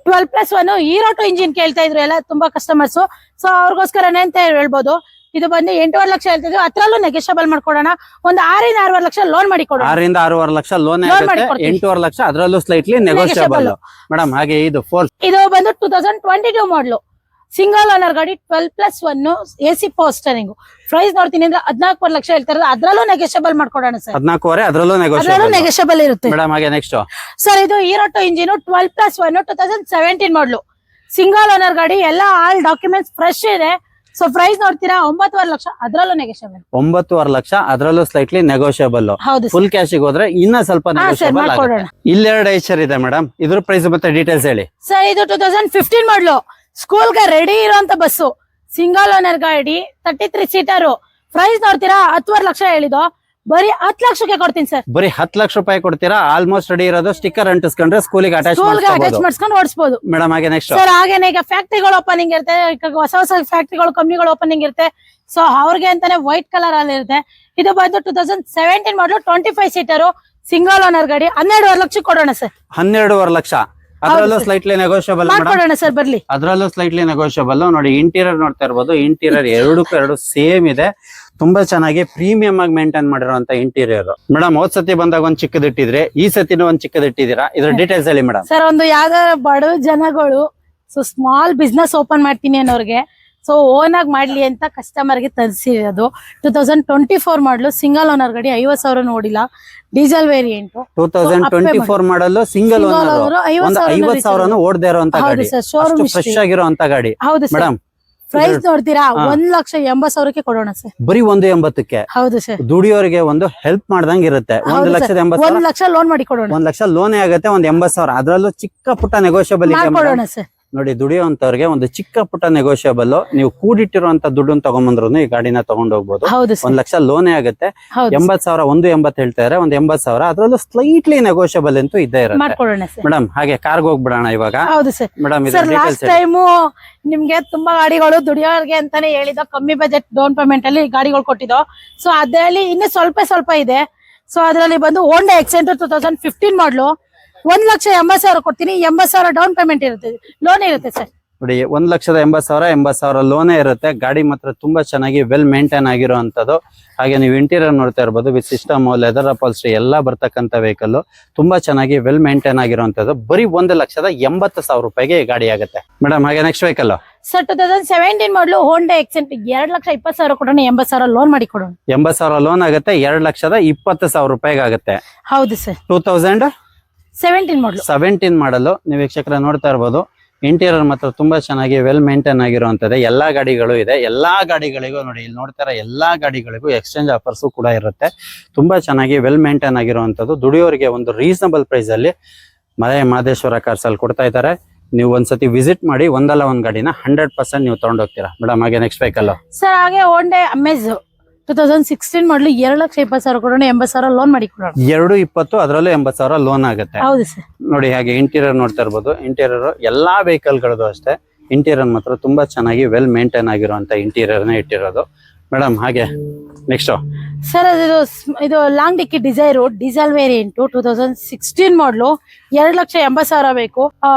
12+1 ಹೀರೋ 2 ಇಂಜಿನ್ ಕೇಳ್ತಾ ಇದ್ರು ಎಲ್ಲ ತುಂಬಾ ಕಸ್ಟಮರ್ಸ್. ಸೊ ಅವ್ರಿಗೋಸ್ಕರನೇ ಅಂತ ಹೇಳ್ಬೋದು. ಇದು ಬಂದು 8.5 ಲಕ್ಷ ಹೇಳ್ತಿದ್ವಿ, ಅದ್ರಲ್ಲೂ ನೆಗೋಷಿಯಬಲ್ ಮಾಡ್ಕೊಡೋಣ. ಒಂದು 6-6 ಲಕ್ಷ ಲೋನ್ ಮಾಡಿ ಕೊಡೋಣ. 6-6 ಲಕ್ಷ ಲೋನ್ ಆಗುತ್ತೆ. 8.5 ಲಕ್ಷ ಅದರಲ್ಲೂ ಸ್ಲೈಟ್ಲಿ ನೆಗೋಷಿಯಬಲ್. ಮೇಡಮ್ ಹಾಗೆ ಇದು ಇದು ಬಂದು 2022 ಮಾಡಲು ಸಿಂಗಲ್ ಓನರ್ ಗಾಡಿ 12+1 ಎಸಿ ಪವರ್ ಸ್ಟೇರಿಂಗ್. ಪ್ರೈಸ್ ನೋಡ್ತೀನಿ ಅಂದ್ರೆ 14.5 ಲಕ್ಷ ಹೇಳ್ತಾರೆ, ಅದ್ರಲ್ಲೂ ನೆಗೋಷಿಯಬಲ್ ಮಾಡ್ಕೊಡೋಣ ಸರ್. 14.5 ಅದರಲ್ಲೂ ನೆಗೋಷಿಯಬಲ್ ಇರುತ್ತೆ. ಮೇಡಮ್ ಹಾಗೆ ನೆಕ್ಸ್ಟ್ ಸರ್ ಇದು ಹೀರೋ 2 ಇಂಜಿನ್ 12+1 2017 ಮಾಡಲು ಸಿಂಗಲ್ ಓನರ್ ಗಾಡಿ. ಎಲ್ಲ ಆಲ್ ಡಾಕ್ಯುಮೆಂಟ್ಸ್ ಫ್ರೆಶ್ ಇದೆ. ಸೊ ಪ್ರೈಸ್ ನೋಡ್ತೀರಾ 9.5 ಲಕ್ಷ, ಅದ್ರಲ್ಲೂ ನೆಗೋಷಿಯಬಲ್. 9.5 ಲಕ್ಷ, ಅದರಲ್ಲೂ ಸ್ಲೈಟ್ಲಿ ನೆಗೋಷಿಯಬಲ್. ಹೌದು ಫುಲ್ ಕ್ಯಾಶ್ ಹೋದ್ರೆ ಇನ್ನ ಸ್ವಲ್ಪ ನೆಗೋಷಿಯಬಲ್ ಆಗುತ್ತೆ. ಇಲ್ಲೆರಡು ಐಚರ್ ಇದೆ ಮೇಡಮ್, ಇದ್ರ ಪ್ರೈಸ್ ಮತ್ತೆ ಡೀಟೇಲ್ಸ್ ಹೇಳಿ ಸರ್. ಇದು 2015 ಮಾಡಲು, ಸ್ಕೂಲ್ಗೆ ರೆಡಿ ಇರುವಂತ ಬಸ್ಸು, ಸಿಂಗಲ್ ಓನರ್ ಗಾಡಿ, 33 ಸೀಟರ್. ಪ್ರೈಸ್ ನೋಡ್ತೀರಾ 10.5 ಲಕ್ಷ ಹೇಳಿದ್ದು, ಬರೀ 10 ಲಕ್ಷಕ್ಕೆ ಕೊಡ್ತೀನಿ ಸರ್. ಬರೀ 10 ಲಕ್ಷ ರೂಪಾಯಿ ಕೊಡ್ತೀರಾ. ಆಲ್ಮೋಸ್ಟ್ ರೆಡಿ ಇರೋದು, ಸ್ಟಿಕ್ಕರ್ ಅಂಟಿಸ್ಕೊಂಡ್ರೆ ಸ್ಕೂಲಿಗೆ ಅಟ್ಯಾಚ್ ಮಾಡಿಸ್ಕೊಂಡು ಓಡಿಸಬಹುದು ಮೇಡಮ್. ಹಾಗೆ ನೆಕ್ಸ್ಟ್ ಸರ್, ಹಾಗೇನೆ ಈಗ ಫ್ಯಾಕ್ಟ್ರಿಗಳು ಓಪನಿಂಗ್ ಇರುತ್ತೆ, ಹೊಸ ಹೊಸ ಫ್ಯಾಕ್ಟ್ರಿಗಳು ಕಂಪ್ನಿಗಳು ಓಪನಿಂಗ್ ಇರುತ್ತೆ. ಸೊ ಅವ್ರಿಗೆ ಅಂತಾನೆ ವೈಟ್ ಕಲರ್ ಅಲ್ಲಿ ಇರುತ್ತೆ. ಇದು ಬಂದು 2017 ಮಾಡಲು, 25 ಸೀಟರ್, ಸಿಂಗಲ್ ಓನರ್ ಗಾಡಿ, 12.5 ಲಕ್ಷ ಕೊಡೋಣ ಸರ್. 12.5 ಲಕ್ಷ, ಅದರಲ್ಲೂ ಸ್ಲೈಟ್ಲಿ ನೆಗೋಷಿಯಬಲ್ ಮಾಡ್ಕೊಡೋಣ ಸರ್, ಬರ್ಲಿ. ಅದರಲ್ಲೂ ಸ್ಲೈಟ್ಲಿ ನೆಗೋಷಿಯಬಲ್. ನೋಡಿ ಇಂಟೀರಿಯರ್ ನೋಡ್ತಾ ಇರ್ಬೋದು, ಇಂಟೀರಿಯರ್ ಎರಡು ಸೇಮ್ ಇದೆ. ತುಂಬಾ ಚೆನ್ನಾಗಿ ಪ್ರೀಮಿಯಂ ಆಗಿ ಮೇಂಟೈನ್ ಮಾಡಿರುವಂತ ಇಂಟೀರಿಯರ್. ಮೇಡಮ್ ಹೋದ್ ಸತಿ ಬಂದಾಗ ಒಂದ್ ಚಿಕ್ಕದಿಟ್ಟಿದ್ರೆ, ಈ ಸತಿನೂ ಒಂದ್ ಚಿಕ್ಕದಿಟ್ಟಿದ್ದೀರಾ, ಇದ್ರ ಡೀಟೇಲ್ಸ್ ಹೇಳಿ ಮೇಡಮ್. ಸರ್, ಒಂದು ಯಾವ್ದಾರ ಬಡ ಜನಗಳು ಸೊ ಸ್ಮಾಲ್ ಬಿಸ್ನೆಸ್ ಓಪನ್ ಮಾಡ್ತೀನಿ ಅನ್ನೋರ್ಗೆ, ಸೊ ಓನ್ ಆಗಿ ಮಾಡ್ಲಿ ಅಂತ ಕಸ್ಟಮರ್ ಗೆ ತರಿಸಿರೋದು. 2024 ಮಾಡಲು, ಸಿಂಗಲ್ ಓನರ್ ಗಾಡಿ, 50,000 ನೋಡಿಲ್ಲ, ಡೀಸೆಲ್ ವೇರಿಯಂಟ್. 2024 ಮಾಡಲು, ಸಿಂಗಲ್ ಓನರ್, 50,000 ಓಡದೇ ಇರುವಂತ ಗಾಡಿ, ಫ್ರೆಶ್ ಆಗಿರುವಂತ ಗಾಡಿ. ಹೌದು ಮೇಡಮ್, ಪ್ರೈಸ್ ನೋಡ್ತೀರಾ 1,80,000ಕ್ಕೆ ಕೊಡೋಣ ಸರ್. ಬರೀ 1.80ಕ್ಕೆ. ಹೌದು ಸರ್. ದುಡಿಯೋರಿಗೆ ಒಂದು ಹೆಲ್ಪ್ ಮಾಡ್ದಂಗ್ ಇರುತ್ತೆ. 1,80,000, 1 ಲಕ್ಷ ಲೋನ್ ಮಾಡಿ ಕೊಡೋಣ. 1 ಲಕ್ಷ ಲೋನೇ ಆಗುತ್ತೆ. 80,000, ಅದರಲ್ಲೂ ಚಿಕ್ಕ ಪುಟ್ಟ ನೆಗೋಷಿಯಬಲ್ ಇದೆ ಸರ್. ನೋಡಿ, ದುಡಿಯೋಂತವ್ರಿಗೆ ಒಂದು ಚಿಕ್ಕ ಪುಟ್ಟ ನೆಗೋಷಿಯಬಲ್. ನೀವು ಕೂಡಿಟ್ಟಿರುವಂತ ದುಡ್ಡನ್ನ ತಗೊಂಡ್ಬಂದ್ರು ಈ ಗಾಡಿನ ತಗೊಂಡ್ ಹೋಗ್ಬೋದು. 1 ಲಕ್ಷ ಲೋನೇ ಆಗುತ್ತೆ. 80,000, 1.80 ಹೇಳ್ತಾ ಇದಾರೆ, 80,000, ಅದರಲ್ಲೂ ಸ್ಲೈಟ್ಲಿ ನೆಗೋಷಿಯಬಲ್ ಅಂತೂ ಇದ್ದೇ ಇರುತ್ತೆ ಮೇಡಮ್. ಹಾಗೆ ಕಾರ್ಗೆ ಹೋಗ್ಬಿಡೋಣ ಇವಾಗ. ಹೌದು ಸರ್. ಮೇಡಮ್, ಲಾಸ್ಟ್ ಟೈಮ್ ನಿಮ್ಗೆ ತುಂಬಾ ಗಾಡಿಗಳು ದುಡಿಯೋರ್ಗೆ ಅಂತಾನೆ ಹೇಳಿದ, ಕಮ್ಮಿ ಬಜೆಟ್ ಡೌನ್ ಪೇಮೆಂಟ್ ಅಲ್ಲಿ ಗಾಡಿಗಳು ಕೊಟ್ಟಿದ್ದೋ. ಸೊ ಅದರಲ್ಲಿ ಇನ್ನು ಸ್ವಲ್ಪ ಇದೆ. ಸೊ ಅದರಲ್ಲಿ ಬಂದು ಹೋಂಡಾ ಎಕ್ಸೆಂಟ್ 2015 ಮಾಡಲು, 1,80,000 ಕೊಡ್ತೀನಿ, 80,000 ಡೌನ್ ಪೇಮೆಂಟ್ ಇರುತ್ತೆ, ಲೋನ್ ಇರುತ್ತೆ ಸರ್. ನೋಡಿ, 1,80,000, 80,000 ಲೋನೇ ಇರುತ್ತೆ. ಗಾಡಿ ಮಾತ್ರ ತುಂಬಾ ಚೆನ್ನಾಗಿ ವೆಲ್ ಮೇಂಟೈನ್ ಆಗಿರುವಂತದ್ದು. ಹಾಗೆ ನೀವು ಇಂಟೀರಿಯರ್ ನೋಡ್ತಾ ಇರ್ಬೋದು, ವಿತ್ ಸಿಸ್ಟಮ್, ಲೆದರ್ ಅಪಾಲ್ಸ್ಟ್ರಿ ಎಲ್ಲ ಬರ್ತಕ್ಕಂಥ ವೆಹಿಕಲ್ ತುಂಬಾ ಚೆನ್ನಾಗಿ ವೆಲ್ ಮೇಂಟೈನ್ ಆಗಿರುವಂತದ್ದು. ಬರೀ 1,80,000 ರೂಪಾಯಿಗೆ ಈ ಗಾಡಿ ಆಗುತ್ತೆ ಮೇಡಮ್. ಹಾಗೆ ನೆಕ್ಸ್ಟ್ ವೆಹಿಕಲ್ ಸರ್, 2017 ಮಾಡಲು, ಹೋಂಡಾ ಎಕ್ಸೆಂಟ್, 2,20,000 ಕೊಡೋಣ, 80,000 ಲೋನ್ ಮಾಡಿ ಕೊಡೋಣ. 80,000 ಲೋನ್ ಆಗುತ್ತೆ, 2,20,000 ರೂಪಾಯಿಗೆ ಆಗುತ್ತೆ. ಹೌದು ಸರ್. 2017 ಮಾಡಲು ನೀವು ವೀಕ್ಷಕರ ನೋಡ್ತಾ ಇರ್ಬೋದು. ಇಂಟೀರಿಯರ್ ಮಾತ್ರ ತುಂಬಾ ಚೆನ್ನಾಗಿ ವೆಲ್ ಮೇಂಟೈನ್ ಆಗಿರುವಂತದ್ದು. ಎಲ್ಲಾ ಗಾಡಿಗಳು ಇದೆ. ಎಲ್ಲಾ ಗಾಡಿಗಳಿಗೂ ನೋಡಿ, ಇಲ್ಲಿ ನೋಡ್ತಾರ, ಎಲ್ಲಾ ಗಾಡಿಗಳಿಗೂ ಎಕ್ಸ್ಚೇಂಜ್ ಆಫರ್ಸ್ ಕೂಡ ಇರುತ್ತೆ. ತುಂಬಾ ಚೆನ್ನಾಗಿ ವೆಲ್ ಮೇಂಟೈನ್ ಆಗಿರುವಂತದ್ದು. ದುಡಿಯೋರಿಗೆ ಒಂದು ರೀಸನಬಲ್ ಪ್ರೈಸ್ ಅಲ್ಲಿ ಮಲೆ ಮಹದೇಶ್ವರ ಕಾರ್ಸ್ ಅಲ್ಲಿ ಕೊಡ್ತಾ ಇದ್ದಾರೆ. ನೀವು ಒಂದ್ಸತಿ ವಿಸಿಟ್ ಮಾಡಿ, ಒಂದಲ್ಲ ಒಂದ್ ಗಾಡಿನ 100% ನೀವು ತಗೊಂಡೋಗ್ತೀರಾ ಮೇಡಮ್. ಹಾಗೆ ನೆಕ್ಸ್ಟ್ ವೆಹಿಕಲ್ ಸರ್, ಹಾಗೆ ಹೋಂಡಾ ಅಮೇಜ್ 2016 ಮಾಡಲು, 2,20,000 ಕೊಡೋಣ, 80,000 ಲೋನ್ ಮಾಡಿ ಕೊಡೋಣ. 2.20, ಅದರಲ್ಲೂ 80,000 ಲೋನ್ ಆಗುತ್ತೆ. ಹೌದು ಸರ್. ನೋಡಿ, ಹಾಗೆ ಇಂಟೀರಿಯರ್ ನೋಡ್ತಾ ಇರ್ಬೋದು. ಇಂಟೀರಿಯರ್ ಎಲ್ಲಾ ವೆಹಿಕಲ್ ಗಳದು ಅಷ್ಟೇ, ಇಂಟೀರಿಯರ್ ಮಾತ್ರ ತುಂಬಾ ಚೆನ್ನಾಗಿ ವೆಲ್ ಮೇಂಟೈನ್ ಆಗಿರುವಂತ ಇಂಟೀರಿಯರ್ ನೇ ಇಟ್ಟಿರೋದು ಮೇಡಮ್. ಹಾಗೆ ನೆಕ್ಸ್ಟ್ ಸರ್, ಇದು ಲಾಂಗ್ ಡಿಕ್ಕಿ ಡಿಸೈರ್, ಡೀಸೆಲ್ ವೇರಿಯಂಟ್, 2016 ಮಾಡಲು, 2,80,000 ಬೇಕು,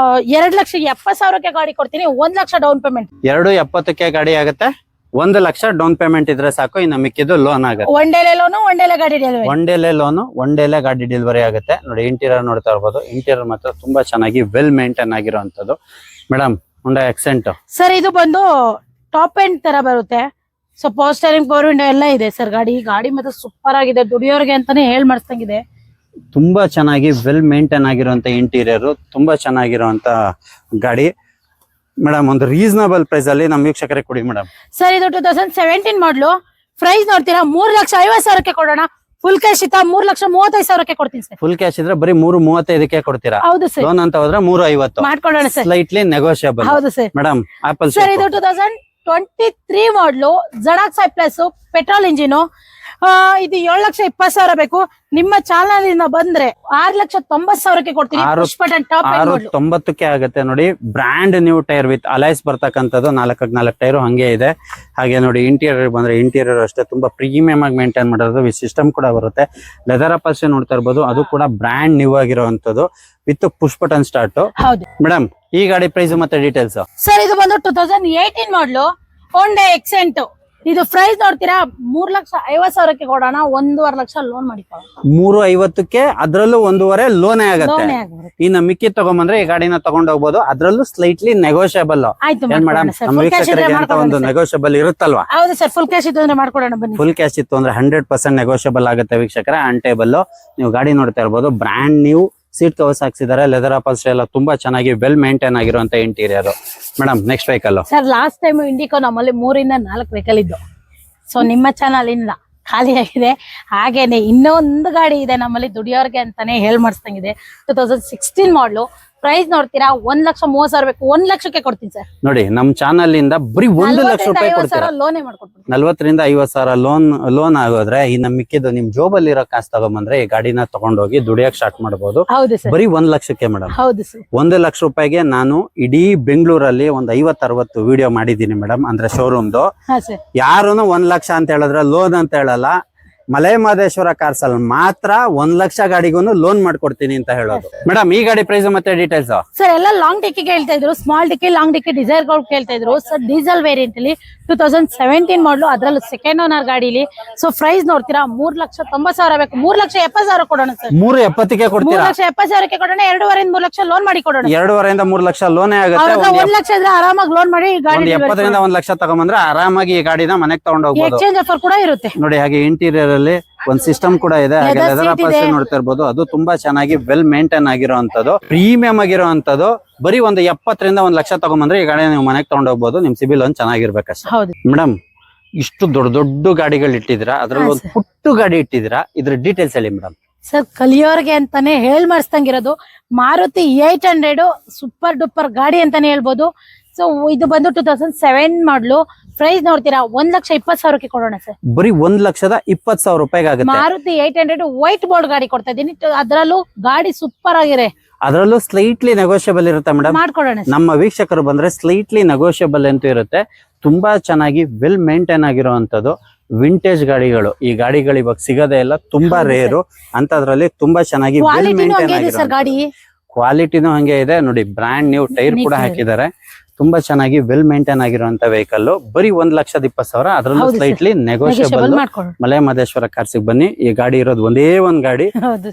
2,70,000ಕ್ಕೆ ಗಾಡಿ ಕೊಡ್ತೀನಿ, 1 ಲಕ್ಷ ಡೌನ್ ಪೇಮೆಂಟ್. 2.70ಕ್ಕೆ ಗಾಡಿ ಆಗುತ್ತೆ, 1 ಲಕ್ಷ ಡೌನ್ ಪೇಮೆಂಟ್ ಇದ್ರೆ ಸಾಕು. ಇನ್ನು ಮಿಕ್ಕಿದ್ದು ಲೋನ್ ಆಗುತ್ತೆ. ಒನ್ ಡೇಲೆ ಲೋನು, ಒನ್ ಡೇಲೆ ಗಾಡಿ ಡೆಲಿವರಿ. ಒನ್ ಡೇಲೆ ಲೋನು, ಒನ್ ಡೇಲೆ ಗಾಡಿ ಡೆಲಿವರಿ ಆಗುತ್ತೆ. ನೋಡಿ, ಇಂಟೀರಿಯರ್ ನೋಡ್ತಾ ಇರ್ಬೋದು. ಇಂಟೀರಿಯರ್ ಮಾತ್ರ ತುಂಬಾ ಚೆನ್ನಾಗಿ ವೆಲ್ ಮೇಂಟೈನ್ ಆಗಿರುವಂತದ್ದು ಮೇಡಮ್. ಹೋಂಡಾ ಎಕ್ಸೆಂಟ್ ಸರ್, ಇದು ಬಂದು ಟಾಪ್ ಎಂಡ್ ತರ ಬರುತ್ತೆ. So power steering, power window ಎಲ್ಲ ಇದೆ ಸರ್. ಗಾಡಿ ಮಾತ್ರ ಸೂಪರ್ ಆಗಿದೆ, ದುಡಿಯೋರ್ಗೆ ಅಂತಾನೆ ಮಾಡಿಸ್ದಂಗಿದೆ. ತುಂಬಾ ಚೆನ್ನಾಗಿ ವೆಲ್ ಮೇಂಟೈನ್ ಆಗಿರುವಂತ ಇಂಟೀರಿಯರ್, ತುಂಬಾ ಚೆನ್ನಾಗಿರುವಂತ ಗಾಡಿ ಮೇಡಮ್. ಒಂದು ರೀಸನಬಲ್ ಪ್ರೈಸ್ ಅಲ್ಲಿ ನಮ್ಮ ವೀಕ್ಷಕರಿಗೆ ಕೊಡಿ ಮೇಡಮ್. ಸರ್, ಇದು 2017 ಮಾಡಲು, ಪ್ರೈಸ್ ನೋಡ್ತೀರಾ 3,50,000ಕ್ಕೆ ಕೊಡೋಣ. ಫುಲ್ ಕ್ಯಾಶ್ ಇತ್ತ 3,35,000ಕ್ಕೆ ಕೊಡ್ತೀನಿ ಸರ್. ಫುಲ್ ಕ್ಯಾಶ್ ಇದ್ರೆ ಬರೀ 3,35ಕ್ಕೆ ಕೊಡ್ತೀರಾ. ಹೌದು ಸರ್. ಲೋನ್ ಅಂತ ಹೋದ್ರೆ 3,50 ಮಾಡ್ಕೊಡೋಣ ಸರ್. Slightly negotiable. ಹೌದು ಸರ್. ಮೇಡಮ್, ಆಪಲ್ ಸರ್, ಇದು 2023 ಮಾಡಲು, ಜಡಾಕ್ಸ್ ಪ್ಲಸ್, ಪೆಟ್ರೋಲ್ ಇಂಜಿನ್, ಇದು 7,20,000 ಬೇಕು. ನಿಮ್ಮ ಚಾನಲ್ ಇಂದ ಬಂದ್ರೆ 6,90,000ಕ್ಕೆ ಕೊಡ್ತೀನಿ. 6,90ಕ್ಕೆ ಆಗುತ್ತೆ. ನೋಡಿ, brand new tyre with alloys ಬರ್ತಕ್ಕಂಥದ್ದು, 4 ಟೈರ್ ಹಂಗೆ ಇದೆ. ಹಾಗೆ ನೋಡಿ, ಇಂಟೀರಿಯರ್ ಬಂದ್ರೆ ಇಂಟೀರಿಯರ್ ಅಷ್ಟೇ ತುಂಬಾ ಪ್ರೀಮಿಯಂ ಆಗಿ ಮೇಂಟೈನ್ ಮಾಡೋದು. ವಿತ್ ಸಿಸ್ಟಮ್ ಕೂಡ ಬರುತ್ತೆ. ಲೆದರ್ ಅಪಾಲ್ಸ್ಟ್ರಿ ನೋಡ್ತಾ ಇರ್ಬೋದು, ಅದು ಕೂಡ ಬ್ರ್ಯಾಂಡ್ ನ್ಯೂ ಆಗಿರುವಂತದ್ದು with push button start. Madam, ಈ ಗಾಡಿ ಪ್ರೈಸ್ ಮತ್ತೆ ಡೀಟೇಲ್ಸ್. ಸರ್, ಇದು ಬಂದು 2018 ಮಾಡಲು, ಹೋಂಡಾ ಎಕ್ಸೆಂಟ್. ಇದು ಪ್ರೈಸ್ ನೋಡ್ತೀರಾ 3,50,000ಕ್ಕೆ ಕೊಡೋಣ, 1.5 ಲಕ್ಷ ಲೋನ್ ಮಾಡಿ 3,50ಕ್ಕೆ, ಅದ್ರಲ್ಲೂ 1.5 ಲೋನೇ ಆಗುತ್ತೆ. ಇನ್ನು ಮಿಕ್ಕಿ ತಗೊಂಡ್ಬಂದ್ರೆ ಈ ಗಾಡಿನ ತಗೊಂಡ್ ಹೋಗ್ಬೋದು. ಅದ್ರಲ್ಲೂ ಸ್ಲೈಟ್ಲಿ ನೆಗೋಷಿಯಬಲ್. ಮೇಡಮ್, ನಮ್ಮ ವೀಕ್ಷಕರಿಗೆ ಅಂತ ಒಂದು ನೆಗೋಷಿಯಬಲ್ ಇರುತ್ತಲ್ವಾ. ಹೌದು ಸರ್. ಫುಲ್ ಕ್ಯಾಶ್ ಇತ್ತು ಅಂದ್ರೆ ಮಾಡ್ಕೊಡೋಣ ಬನ್ನಿ. ಫುಲ್ ಕ್ಯಾಶ್ ಇತ್ತು ಅಂದ್ರೆ 100% ನೆಗೋಷಿಯಬಲ್ ಆಗುತ್ತೆ ವೀಕ್ಷಕರೇ. ಆನ್ ಟೇಬಲ್ ನೀವು ಗಾಡಿ ನೋಡ್ತಾ ಇರ್ಬೋದು. ಬ್ರ್ಯಾಂಡ್ ನ್ಯೂ ಸೀಟ್ ಕವರ್ಸ್ ಹಾಕ್ಸಿದ್ದಾರೆ. ಲೆದರ್ ಅಪಾಲ್ಸ್ಟ್ರಿ ಎಲ್ಲ ತುಂಬಾ ಚೆನ್ನಾಗಿ ವೆಲ್ ಮೇಂಟೈನ್ ಆಗಿರುವಂತ interior. Madam next vehicle sir last time Indigo ನಮ್ಮಲ್ಲಿ 3 ಇಂದ 4 ವೆಹಿಕಲ್ ಇದ್ದು. ಸೊ ನಿಮ್ಮ ಚಾನಲ್ ಇಂದ ಖಾಲಿ ಆಗಿದೆ. ಹಾಗೇನೆ ಇನ್ನೊಂದು ಗಾಡಿ ಇದೆ ನಮ್ಮಲ್ಲಿ ದುಡಿಯೋರ್ಗೆ ಅಂತಾನೆ ಮಾಡಿಸ್ದಂಗಿದೆ. 2016 ಮಾಡಲು. ಪ್ರೈಸ್ ನೋಡ್ತೀರಾ 1,30,000 ಬೇಕು. 1 ಲಕ್ಷಕ್ಕೆ ಕೊಡ್ತೀನಿ ಸರ್. ನೋಡಿ ನಮ್ ಚಾನಲ್ ಇಂದ ಬರೀ 1 ಲಕ್ಷ ರೂಪಾಯಿ ಕೊಡ್ತೀರಾ. ಲೋನೇ ಮಾಡ್ಕೊಡ್ತೀನಿ. 40,000 ರಿಂದ 50,000 ಲೋನ್ ಆಗೋದ್ರೆ ಇನ್ನ ಮಿಕ್ಕಿದ್ದು ನಿಮ್ ಜೋಬಲ್ಲಿ ಇರೋ ಕಾಸು ತಗೊಂಬಂದ್ರೆ ಈ ಗಾಡಿನ ತಗೊಂಡೋಗಿ ದುಡಿಯಕ್ ಸ್ಟಾರ್ಟ್ ಮಾಡಬಹುದು. ಹೌದು ಸರ್. ಬರೀ 1 ಲಕ್ಷಕ್ಕೆ ಮೇಡಮ್. ಹೌದು ಸರ್. 1 ಲಕ್ಷ ರೂಪಾಯಿಗೆ ನಾನು ಇಡೀ ಬೆಂಗಳೂರಲ್ಲಿ ಒಂದು 50-60 ವಿಡಿಯೋ ಮಾಡಿದೀನಿ ಮೇಡಮ್. ಅಂದ್ರೆ ಶೋರೂಮ್ದು. ಯಾರುನು 1 ಲಕ್ಷ ಅಂತ ಹೇಳಿದ್ರೆ ಲೋನ್ ಅಂತ ಹೇಳಲ್ಲ. ಮಲೆ ಮಹದೇಶ್ವರ ಕಾರ್ಸ್ ಅಲ್ಲಿ ಮಾತ್ರ 1 ಲಕ್ಷ ಗಾಡಿಗೂ ಲೋನ್ ಮಾಡ್ಕೊಡ್ತೀನಿ ಅಂತ ಹೇಳೋದು. ಮೇಡಮ್ ಈ ಗಾಡಿ ಪ್ರೈಸ್ ಮತ್ತೆ ಡೀಟೇಲ್ಸ್ ಸರ್ ಎಲ್ಲ ಲಾಂಗ್ ಡಿಕ್ಕಿ ಹೇಳ್ತಾ ಇದ್ರು, ಸ್ಮಾಲ್ ಡಿಕ್ಕಿ, ಲಾಂಗ್ ಡಿಕ್ಕಿ, ಡಿಸೈರ್ ಗಳು ಕೇಳ್ತಾ ಇದ್ರು ಸರ್. ಡೀಸೆಲ್ ವೇರಿಯಂಟ್ ಅಲ್ಲಿ 2017 ಮಾಡಲು, ಅದ್ರಲ್ಲೂ ಸೆಕೆಂಡ್ ಓನರ್ ಗಾಡಿಲಿ. ಸೊ ಪ್ರೈಸ್ ನೋಡ್ತೀರಾ 3,90,000 ಬೇಕು. 3,70,000 ಕೊಡೋಣ ಸರ್. 370ಕ್ಕೆ ಕೊಡ್ತೀರಾ? 3,70,000ಕ್ಕೆ ಕೊಡೋಣ. 2.5 ಇಂದ 3 ಲಕ್ಷ ಲೋನ್ ಮಾಡಿ ಕೊಡೋಣ. 2.5 ಇಂದ 3 ಲಕ್ಷ ಲೋನೇ ಆಗುತ್ತೆ. 1 ಲಕ್ಷ ಇದ್ರೆ ಆರಾಮಾಗಿ ಲೋನ್ ಮಾಡಿ ಗಾಡಿ 70 ರಿಂದ 1 ಲಕ್ಷ ತಗೊಂಡ್ಬಂದ್ರೆ ಆರಾಮಾಗಿ ಈ ಗಾಡಿನ ಮನೆಗೆ ತಗೊಂಡು ಹೋಗ್ಬೋದು. ಎಕ್ಸ್ಚೇಂಜ್ ಆಫರ್ ಕೂಡ ಇರುತ್ತೆ. ನೋಡಿ ಹಾಗೆ ಇಂಟೀರಿಯರ್ ಅಲ್ಲಿ ಒಂದ್ ಸಿಸ್ಟಮ್ ಕೂಡ ಇದೆ. ಹಾಗೆ ಲೆದರ್ ಅಪಾಲ್ಸ್ಟ್ರಿ ನೋಡ್ತಾ ಇರ್ಬೋದು. ಅದು ತುಂಬಾ ಚೆನ್ನಾಗಿ ವೆಲ್ ಮೇಂಟೈನ್ ಆಗಿರೋಂಥದ್ದು, ಪ್ರೀಮಿಯಂ ಆಗಿರೋಂಥದ್ದು. ಬರೀ ಒಂದು 70 ರಿಂದ 1 ಲಕ್ಷ ತಗೊಂಡ್ಬಂದ್ರೆ ಈ ಗಾಡಿ ನೀವು ಮನೆಗೆ ತಗೊಂಡು ಹೋಗ್ಬೋದು. ನಿಮ್ ಸಿಬಿಲ್ ಒಂದು ಚೆನ್ನಾಗಿರ್ಬೇಕಷ್ಟೇ. ಹೌದು ಮೇಡಮ್. ಇಷ್ಟು ದೊಡ್ಡ ದೊಡ್ಡ ಗಾಡಿಗಳು ಇಟ್ಟಿದ್ದೀರಾ, ಅದ್ರಲ್ಲಿ ಒಂದು ಪುಟ್ಟು ಗಾಡಿ ಇಟ್ಟಿದ್ದೀರಾ. ಇದ್ರ ಡೀಟೇಲ್ಸ್ ಹೇಳಿ ಮೇಡಮ್. ಸರ್ ಕಲಿಯೋರ್ಗೆ ಅಂತಾನೆ ಮಾಡಿಸ್ತಂಗಿರೋದು ಮಾರುತಿ 800 ಸೂಪರ್ ಡೂಪರ್ ಗಾಡಿ ಅಂತಾನೆ ಹೇಳ್ಬೋದು. ಸೊ ಇದು ಬಂದು 2007 ಮಾಡಲು. ಪ್ರೈಸ್ ನೋಡ್ತೀರಾ 1,20,000ಕ್ಕೆ ಕೊಡೋಣ ಸರ್. ಬರೀ 1,20,000 ರೂಪಾಯಿಗೆ ಆಗುತ್ತೆ. ಮಾರುತಿ 800 ವೈಟ್ ಬೋರ್ಡ್ ಗಾಡಿ ಕೊಡ್ತಾ ಇದೀನಿ. ಅದ್ರಲ್ಲೂ ಗಾಡಿ ಸೂಪರ್ ಆಗಿದೆ. ಅದರಲ್ಲೂ ಸ್ಲೈಟ್ಲಿ ನೆಗೋಷಿಯಬಲ್ ಇರುತ್ತೆ ಮೇಡಮ್. ಮಾಡ್ಕೊಡೋಣ. ನಮ್ಮ ವೀಕ್ಷಕರು ಬಂದ್ರೆ ಸ್ಲೈಟ್ಲಿ ನೆಗೋಷಿಯಬಲ್ ಅಂತೂ ಇರುತ್ತೆ. ತುಂಬಾ ಚೆನ್ನಾಗಿ ವೆಲ್ ಮೇಂಟೈನ್ ಆಗಿರುವಂತದ್ದು ವಿಂಟೇಜ್ ಗಾಡಿಗಳು. ಈ ಗಾಡಿಗಳು ಇವಾಗ ಸಿಗೋದೇ ಇಲ್ಲ, ತುಂಬಾ ರೇರು. ಅಂತದ್ರಲ್ಲಿ ತುಂಬಾ ಚೆನ್ನಾಗಿ ವೆಲ್ ಮೇಂಟೈನ್ ಆಗಿರೋ ಕ್ವಾಲಿಟಿನೂ ಹಂಗೆ ಇದೆ. ನೋಡಿ ಬ್ರ್ಯಾಂಡ್ ನ್ಯೂ ಟೈರ್ ಕೂಡ ಹಾಕಿದ್ದಾರೆ. ತುಂಬಾ ಚೆನ್ನಾಗಿ ವೆಲ್ ಮೇಂಟೈನ್ ಆಗಿರುವಂತ ವೆಹಿಕಲ್. ಬರೀ 1,20,000. ಅದ್ರಲ್ಲೂ ಸ್ಲೈಟ್ಲಿ ನೆಗೋಷಿಯಬಲ್. ಮಲೆ ಮಹದೇಶ್ವರ ಕಾರ್ಸಿಗೆ ಬನ್ನಿ. ಈ ಗಾಡಿ ಇರೋದು ಒಂದೇ ಒಂದ್ ಗಾಡಿ.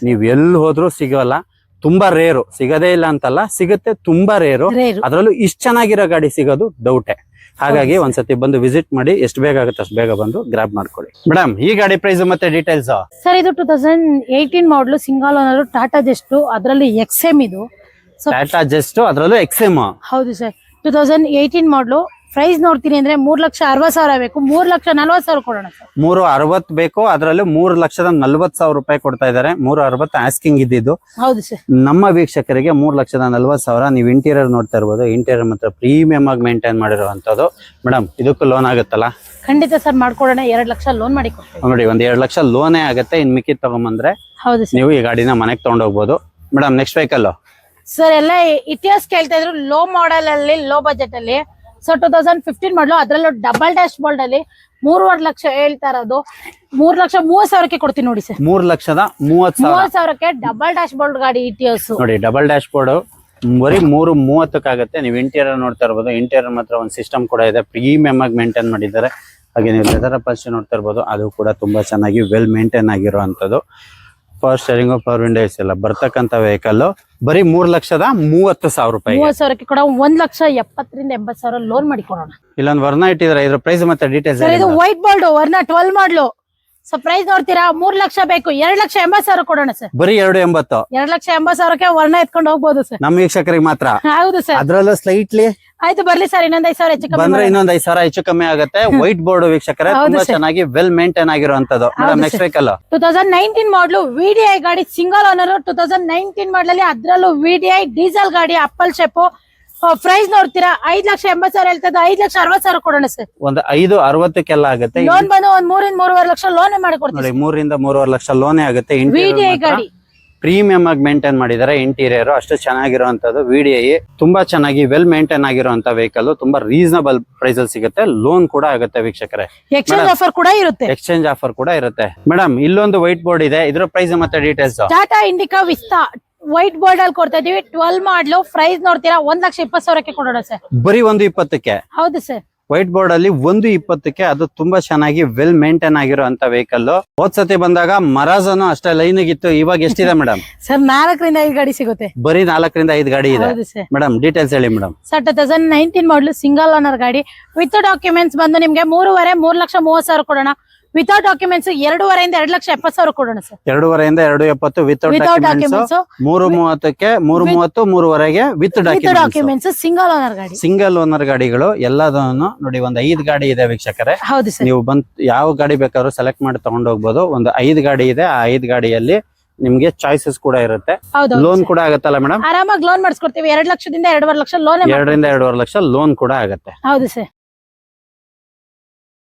ನೀವ್ ಎಲ್ಲಿ ಹೋದ್ರು ಸಿಗೋಲ್ಲ. ತುಂಬಾ ರೇರು. ಸಿಗದೇ ಇಲ್ಲ ಅಂತಲ್ಲ, ಸಿಗುತ್ತೆ. ತುಂಬಾ ರೇರು. ಅದ್ರಲ್ಲೂ ಇಷ್ಟ ಚೆನ್ನಾಗಿರೋ ಗಾಡಿ ಸಿಗೋದು ಡೌಟೆ. ಹಾಗಾಗಿ ಒಂದ್ಸತಿ ಬಂದು ವಿಸಿಟ್ ಮಾಡಿ. ಎಷ್ಟು ಬೇಗ ಆಗುತ್ತೆ ಅಷ್ಟು ಬೇಗ ಬಂದು ಗ್ರಾಬ್ ಮಾಡ್ಕೊಳ್ಳಿ. ಮೇಡಮ್ ಈ ಗಾಡಿ ಪ್ರೈಸ್ ಮತ್ತೆ ಡೀಟೇಲ್ಸ್ ಸರ್. ಇದು 2018 ಮಾಡಲು, ಸಿಂಗಲ್ ಓನರ್, ಟಾಟಾ ಜೆಸ್ಟ್. ಅದ್ರಲ್ಲಿ ಎಕ್ಸ್ಎಮ್ ಇದು. ಟಾಟಾ ಜೆಸ್ಟ್, ಅದ್ರಲ್ಲೂ ಎಕ್ಸ್ಎಮ್. ಹೌದು ಸರ್. 2018 ಮಾಡಲು. ಪ್ರೈಸ್ ನೋಡ್ತೀನಿ ಅಂದ್ರೆ 3,60,000 ಬೇಕು. 3,40,000 ಕೊಡೋಣ ಸರ್. 360 ಬೇಕು. ಅದ್ರಲ್ಲಿ 3,40,000 ರೂಪಾಯಿ ಕೊಡ್ತಾ ಇದಾರೆ. 360 ಆಸ್ಕಿಂಗ್ ಇದ್ದಿದ್ದು. ಹೌದು ಸರ್. ನಮ್ಮ ವೀಕ್ಷಕರಿಗೆ 3,40,000. ನೀವು ಇಂಟೀರಿಯರ್ ನೋಡ್ತಾ ಇರ್ಬೋದು. ಇಂಟೀರಿಯರ್ ಮಾತ್ರ ಪ್ರೀಮಿಯಂ ಆಗಿ ಮೇಂಟೈನ್ ಮಾಡಿರುವಂತದ್ದು. ಮೇಡಮ್ ಇದಕ್ಕೂ ಲೋನ್ ಆಗುತ್ತಲ್ಲ? ಖಂಡಿತ ಸರ್, ಮಾಡ್ಕೊಡೋಣ. 2 ಲಕ್ಷ ಲೋನ್ ಮಾಡಿ ಕೊಡ್ತೀವಿ. ನೋಡಿ ಒಂದ್ 2 ಲಕ್ಷ ಲೋನೇ ಆಗುತ್ತೆ. ಇನ್ ಮಿಕ್ಕಿ ತಗೊಂಬಂದ್ರೆ ಹೌದು ನೀವು ಈ ಗಾಡಿನ ಮನೆಗೆ ತಗೊಂಡೋಗ್ಬೋದು. Madam next vehicle sir. ಎಲ್ಲ ಇತಿಹಾಸ ಕೇಳ್ತಾ ಇದ್ರು, ಲೋ ಮಾಡೆಲ್ ಅಲ್ಲಿ, ಲೋ ಬಜೆಟ್ ಅಲ್ಲಿ. ಸೊ 2015 ಮಾಡಲು, ಅದ್ರಲ್ಲೂ ಡಬಲ್ ಡ್ಯಾಶ್ ಬೋರ್ಡ್ ಅಲ್ಲಿ 3.5 ಲಕ್ಷ ಹೇಳ್ತಾ ಇರೋದು. 3,30,000ಕ್ಕೆ ಕೊಡ್ತೀನಿ ನೋಡಿ ಸರ್. 3,30,000ಕ್ಕೆ ಡಬಲ್ ಡ್ಯಾಶ್ ಬೋರ್ಡ್ ಗಾಡಿ ಇಟಿಎಸ್. ನೋಡಿ ಡಬಲ್ ಡ್ಯಾಶ್ ಬೋರ್ಡ್ ಬರೀ 330 ನೀವು ಇಂಟೀರಿಯರ್ ನೋಡ್ತಾ ಇರ್ಬೋದು. ಇಂಟೀರಿಯರ್ ಮಾತ್ರ ಒಂದು ಸಿಸ್ಟಮ್ ಕೂಡ ಇದೆ. ಪ್ರೀಮಿಯಂ ಆಗಿ ಮೇಂಟೈನ್ ಮಾಡಿದ್ದಾರೆ. ಹಾಗೆ ನೀವು ಲೆದರ್ ಅಪಾಲ್ಸ್ಟ್ರಿ ನೋಡ್ತಾ ಇರ್ಬೋದು. ಅದು ಕೂಡ ತುಂಬಾ ಚೆನ್ನಾಗಿ ವೆಲ್ ಮೇಂಟೈನ್ ಆಗಿರುವಂತದ್ದು. ಪವರ್ ಸ್ಟೇರಿಂಗ್, ಪವರ್ ವಿಂಡೋಸ್ ಎಲ್ಲ ಬರ್ತಕ್ಕಂತ ವೆಹಿಕಲ್. ಬರೀ 3,30,000 ರೂಪಾಯಿ. 30,000ಕ್ಕೆ ಕೂಡ 1,70,000 ರಿಂದ 80,000 ಲೋನ್ ಮಾಡಿ ಕೊಡೋಣ. ಇಲ್ಲೊಂದು ವರ್ಣ ಇಟ್ಟಿದ್ರೆ ಇದ್ರ ಪ್ರೈಸ್ ಮತ್ತೆ ಡೀಟೇಲ್ಸ್. ಇದು ವೈಟ್ ಬೋರ್ಡ್ ವರ್ಣ 12 ಮಾಡಲು. ಸೊ ಪ್ರೈಸ್ ನೋಡ್ತೀರಾ 3 ಲಕ್ಷ ಬೇಕು. 2,80,000 ಕೊಡೋಣ ಸರ್. ಬರೀ 280. 2,80,000ಕ್ಕೆ ವರ್ಣ ಎತ್ಕೊಂಡು ಹೋಗ್ಬೋದು ಸರ್. ನಮ್ಮ ವೀಕ್ಷಕರಿಗೆ ಮಾತ್ರ. ಹೌದು ಸರ್. ಅದ್ರಲ್ಲೂ ಸ್ಲೈಟ್ಲಿ ಆಯ್ತು ಬರ್ಲಿ ಸರ್. ಇನ್ನೊಂದ್ 5,000 ಹೆಚ್ಚು ಕಮ್ಮಿ ಬಂದ್ರೆ ಇನ್ನೊಂದ್ 5,000 ಹೆಚ್ಚು ಕಮ್ಮಿ ಆಗುತ್ತೆ. ವೈಟ್ ಬೋರ್ಡ್ ವೀಕ್ಷಕರೇ ತುಂಬಾ ಚೆನ್ನಾಗಿ ವೆಲ್ ಮೇಂಟೈನ್ ಆಗಿರುವಂತದ್ದು. ನೆಕ್ಸ್ಟ್ ವೆಹಿಕಲ್ 2019 ಮಾಡಲು ವಿಡಿಐ ಗಾಡಿ, ಸಿಂಗಲ್ ಓನರ್. 2019 ಮಾಡಲಲ್ಲಿ ಅದ್ರಲ್ಲೂ ವಿಡಿಐ ಡೀಸೆಲ್ ಗಾಡಿ, ಅಪ್ಪಲ್ ಶೇಪ್. ಪ್ರೈಸ್ ನೋಡ್ತೀರಾ 5,80,000 ಹೇಳ್ತದ. 5,60,000 ಕೊಡೋಣ ಸರ್. ಒಂದು 560ಕ್ಕೆಲ್ಲ ಆಗುತ್ತೆ. ಲೋನ್ ಬಂದು ಒಂದ್ 3 ಇಂದ 3.5 ಲಕ್ಷ ಲೋನ್ ಮಾಡಿಕೊಡ್ತೀವಿ. 3 ರಿಂದ 3.5 ಲಕ್ಷ ಲೋನೇ ಆಗುತ್ತೆ. ವಿಡಿಐ ಗಾಡಿ ಪ್ರೀಮಿಯಂ ಆಗಿ ಮೇಂಟೈನ್ ಮಾಡಿದ್ದಾರೆ. ಇಂಟೀರಿಯರ್ ಅಷ್ಟು ಚೆನ್ನಾಗಿರುವಂತದ್ದು. ವಿಡಿಐ ತುಂಬಾ ಚೆನ್ನಾಗಿ ವೆಲ್ ಮೇಂಟೈನ್ ಆಗಿರುವಂತ ವೆಹಿಕಲ್. ತುಂಬಾ ರೀಸನಬಲ್ ಪ್ರೈಸ್ ಅಲ್ಲಿ ಸಿಗುತ್ತೆ. ಲೋನ್ ಕೂಡ ಆಗುತ್ತೆ ವೀಕ್ಷಕರೇ. ಎಕ್ಸ್ಚೇಂಜ್ ಆಫರ್ ಕೂಡ ಇರುತ್ತೆ. ಎಕ್ಸ್ಚೇಂಜ್ ಆಫರ್ ಕೂಡ ಇರುತ್ತೆ. ಮೇಡಮ್ ಇಲ್ಲೊಂದು ವೈಟ್ ಬೋರ್ಡ್ ಇದೆ. ಇದ್ರ ಪ್ರೈಸ್ ಮತ್ತೆ details. Tata Indica Vista white board ಅಲ್ಲಿ ಕೊಡ್ತಾ ಇದೀವಿ. 12 ಮಾಡಲು. ಪ್ರೈಸ್ ನೋಡ್ತೀರಾ 1,20,000ಕ್ಕೆ ಕೊಡೋಣ ಸರ್. ಬರೀ 120ಕ್ಕೆ. ಹೌದು ಸರ್. ವೈಟ್ ಬೋರ್ಡ್ ಅಲ್ಲಿ 120ಕ್ಕೆ. ಅದು ತುಂಬಾ ಚೆನ್ನಾಗಿ ವೆಲ್ ಮೇಂಟೈನ್ ಆಗಿರುವಂತ ವೆಹಿಕಲ್. ಹೋದ್ಸತಿ ಬಂದಾಗ ಮರಾಜನು ಅಷ್ಟೇ ಲೈನ್ ಇತ್ತು. ಇವಾಗ ಎಷ್ಟಿದೆ ಮೇಡಮ್? ಸರ್ 4 ರಿಂದ 5 ಗಾಡಿ ಸಿಗುತ್ತೆ. ಬರೀ 4 ರಿಂದ 5 ಗಾಡಿ ಇದೆ. ಮೇಡಮ್ ಡೀಟೇಲ್ಸ್ ಹೇಳಿ ಮೇಡಮ್. ಸರ್ 2019 ಮಾಡಲು, ಸಿಂಗಲ್ ಓನರ್ ಗಾಡಿ ವಿತ್ ಡಾಕ್ಯುಮೆಂಟ್ಸ್ ಬಂದು ನಿಮ್ಗೆ 3,30,000 ಕೊಡೋಣ. ವಿತೌಟ್ ಡಾಕ್ಯುಮೆಂಟ್ಸ್ 2.5 ಇಂದ 2,70,000 ಕೊಡೋಣ ಸರ್. 2.5 2.70 ವಿತೌಟ್ ವಿತೌಟ್ ಡಾಕ್ಯುಮೆಂಟ್ಸ್. ಡಾಕ್ಯುಮೆಂಟ್ಸ್ 3.30ಕ್ಕೆ 3.30 3.5ಗೆ with with documents. Documents single owner ಗಾಡಿ. ಸಿಂಗಲ್ ಓನರ್ ಗಾಡಿಗಳು ಎಲ್ಲದನ್ನು ನೋಡಿ, ಒಂದು 5 ಗಾಡಿ ಇದೆ ವೀಕ್ಷಕರೇ. ಹೌದು ಸರ್. ನೀವು ಬಂದ್ ಯಾವ ಗಾಡಿ ಬೇಕಾದ್ರೂ ಸೆಲೆಕ್ಟ್ ಮಾಡಿ ತಗೊಂಡು ಹೋಗ್ಬೋದು. ಒಂದು 5 ಗಾಡಿ ಇದೆ. ಆ 5 ಗಾಡಿಯಲ್ಲಿ ನಿಮ್ಗೆ ಚಾಯ್ಸಸ್ ಕೂಡ ಇರುತ್ತೆ. ಹೌದು ಲೋನ್ ಕೂಡ ಆಗತ್ತಲ್ಲ ಮೇಡಮ್? ಆರಾಮಾಗಿ ಲೋನ್ ಮಾಡಿಸ್ಕೊಡ್ತೀವಿ. 2 ಲಕ್ಷದಿಂದ 2.5 ಲಕ್ಷ ಲೋನ್. 2 ರಿಂದ 2.5 ಲಕ್ಷ ಲೋನ್ ಕೂಡ ಆಗತ್ತೆ. ಹೌದು ಸರ್.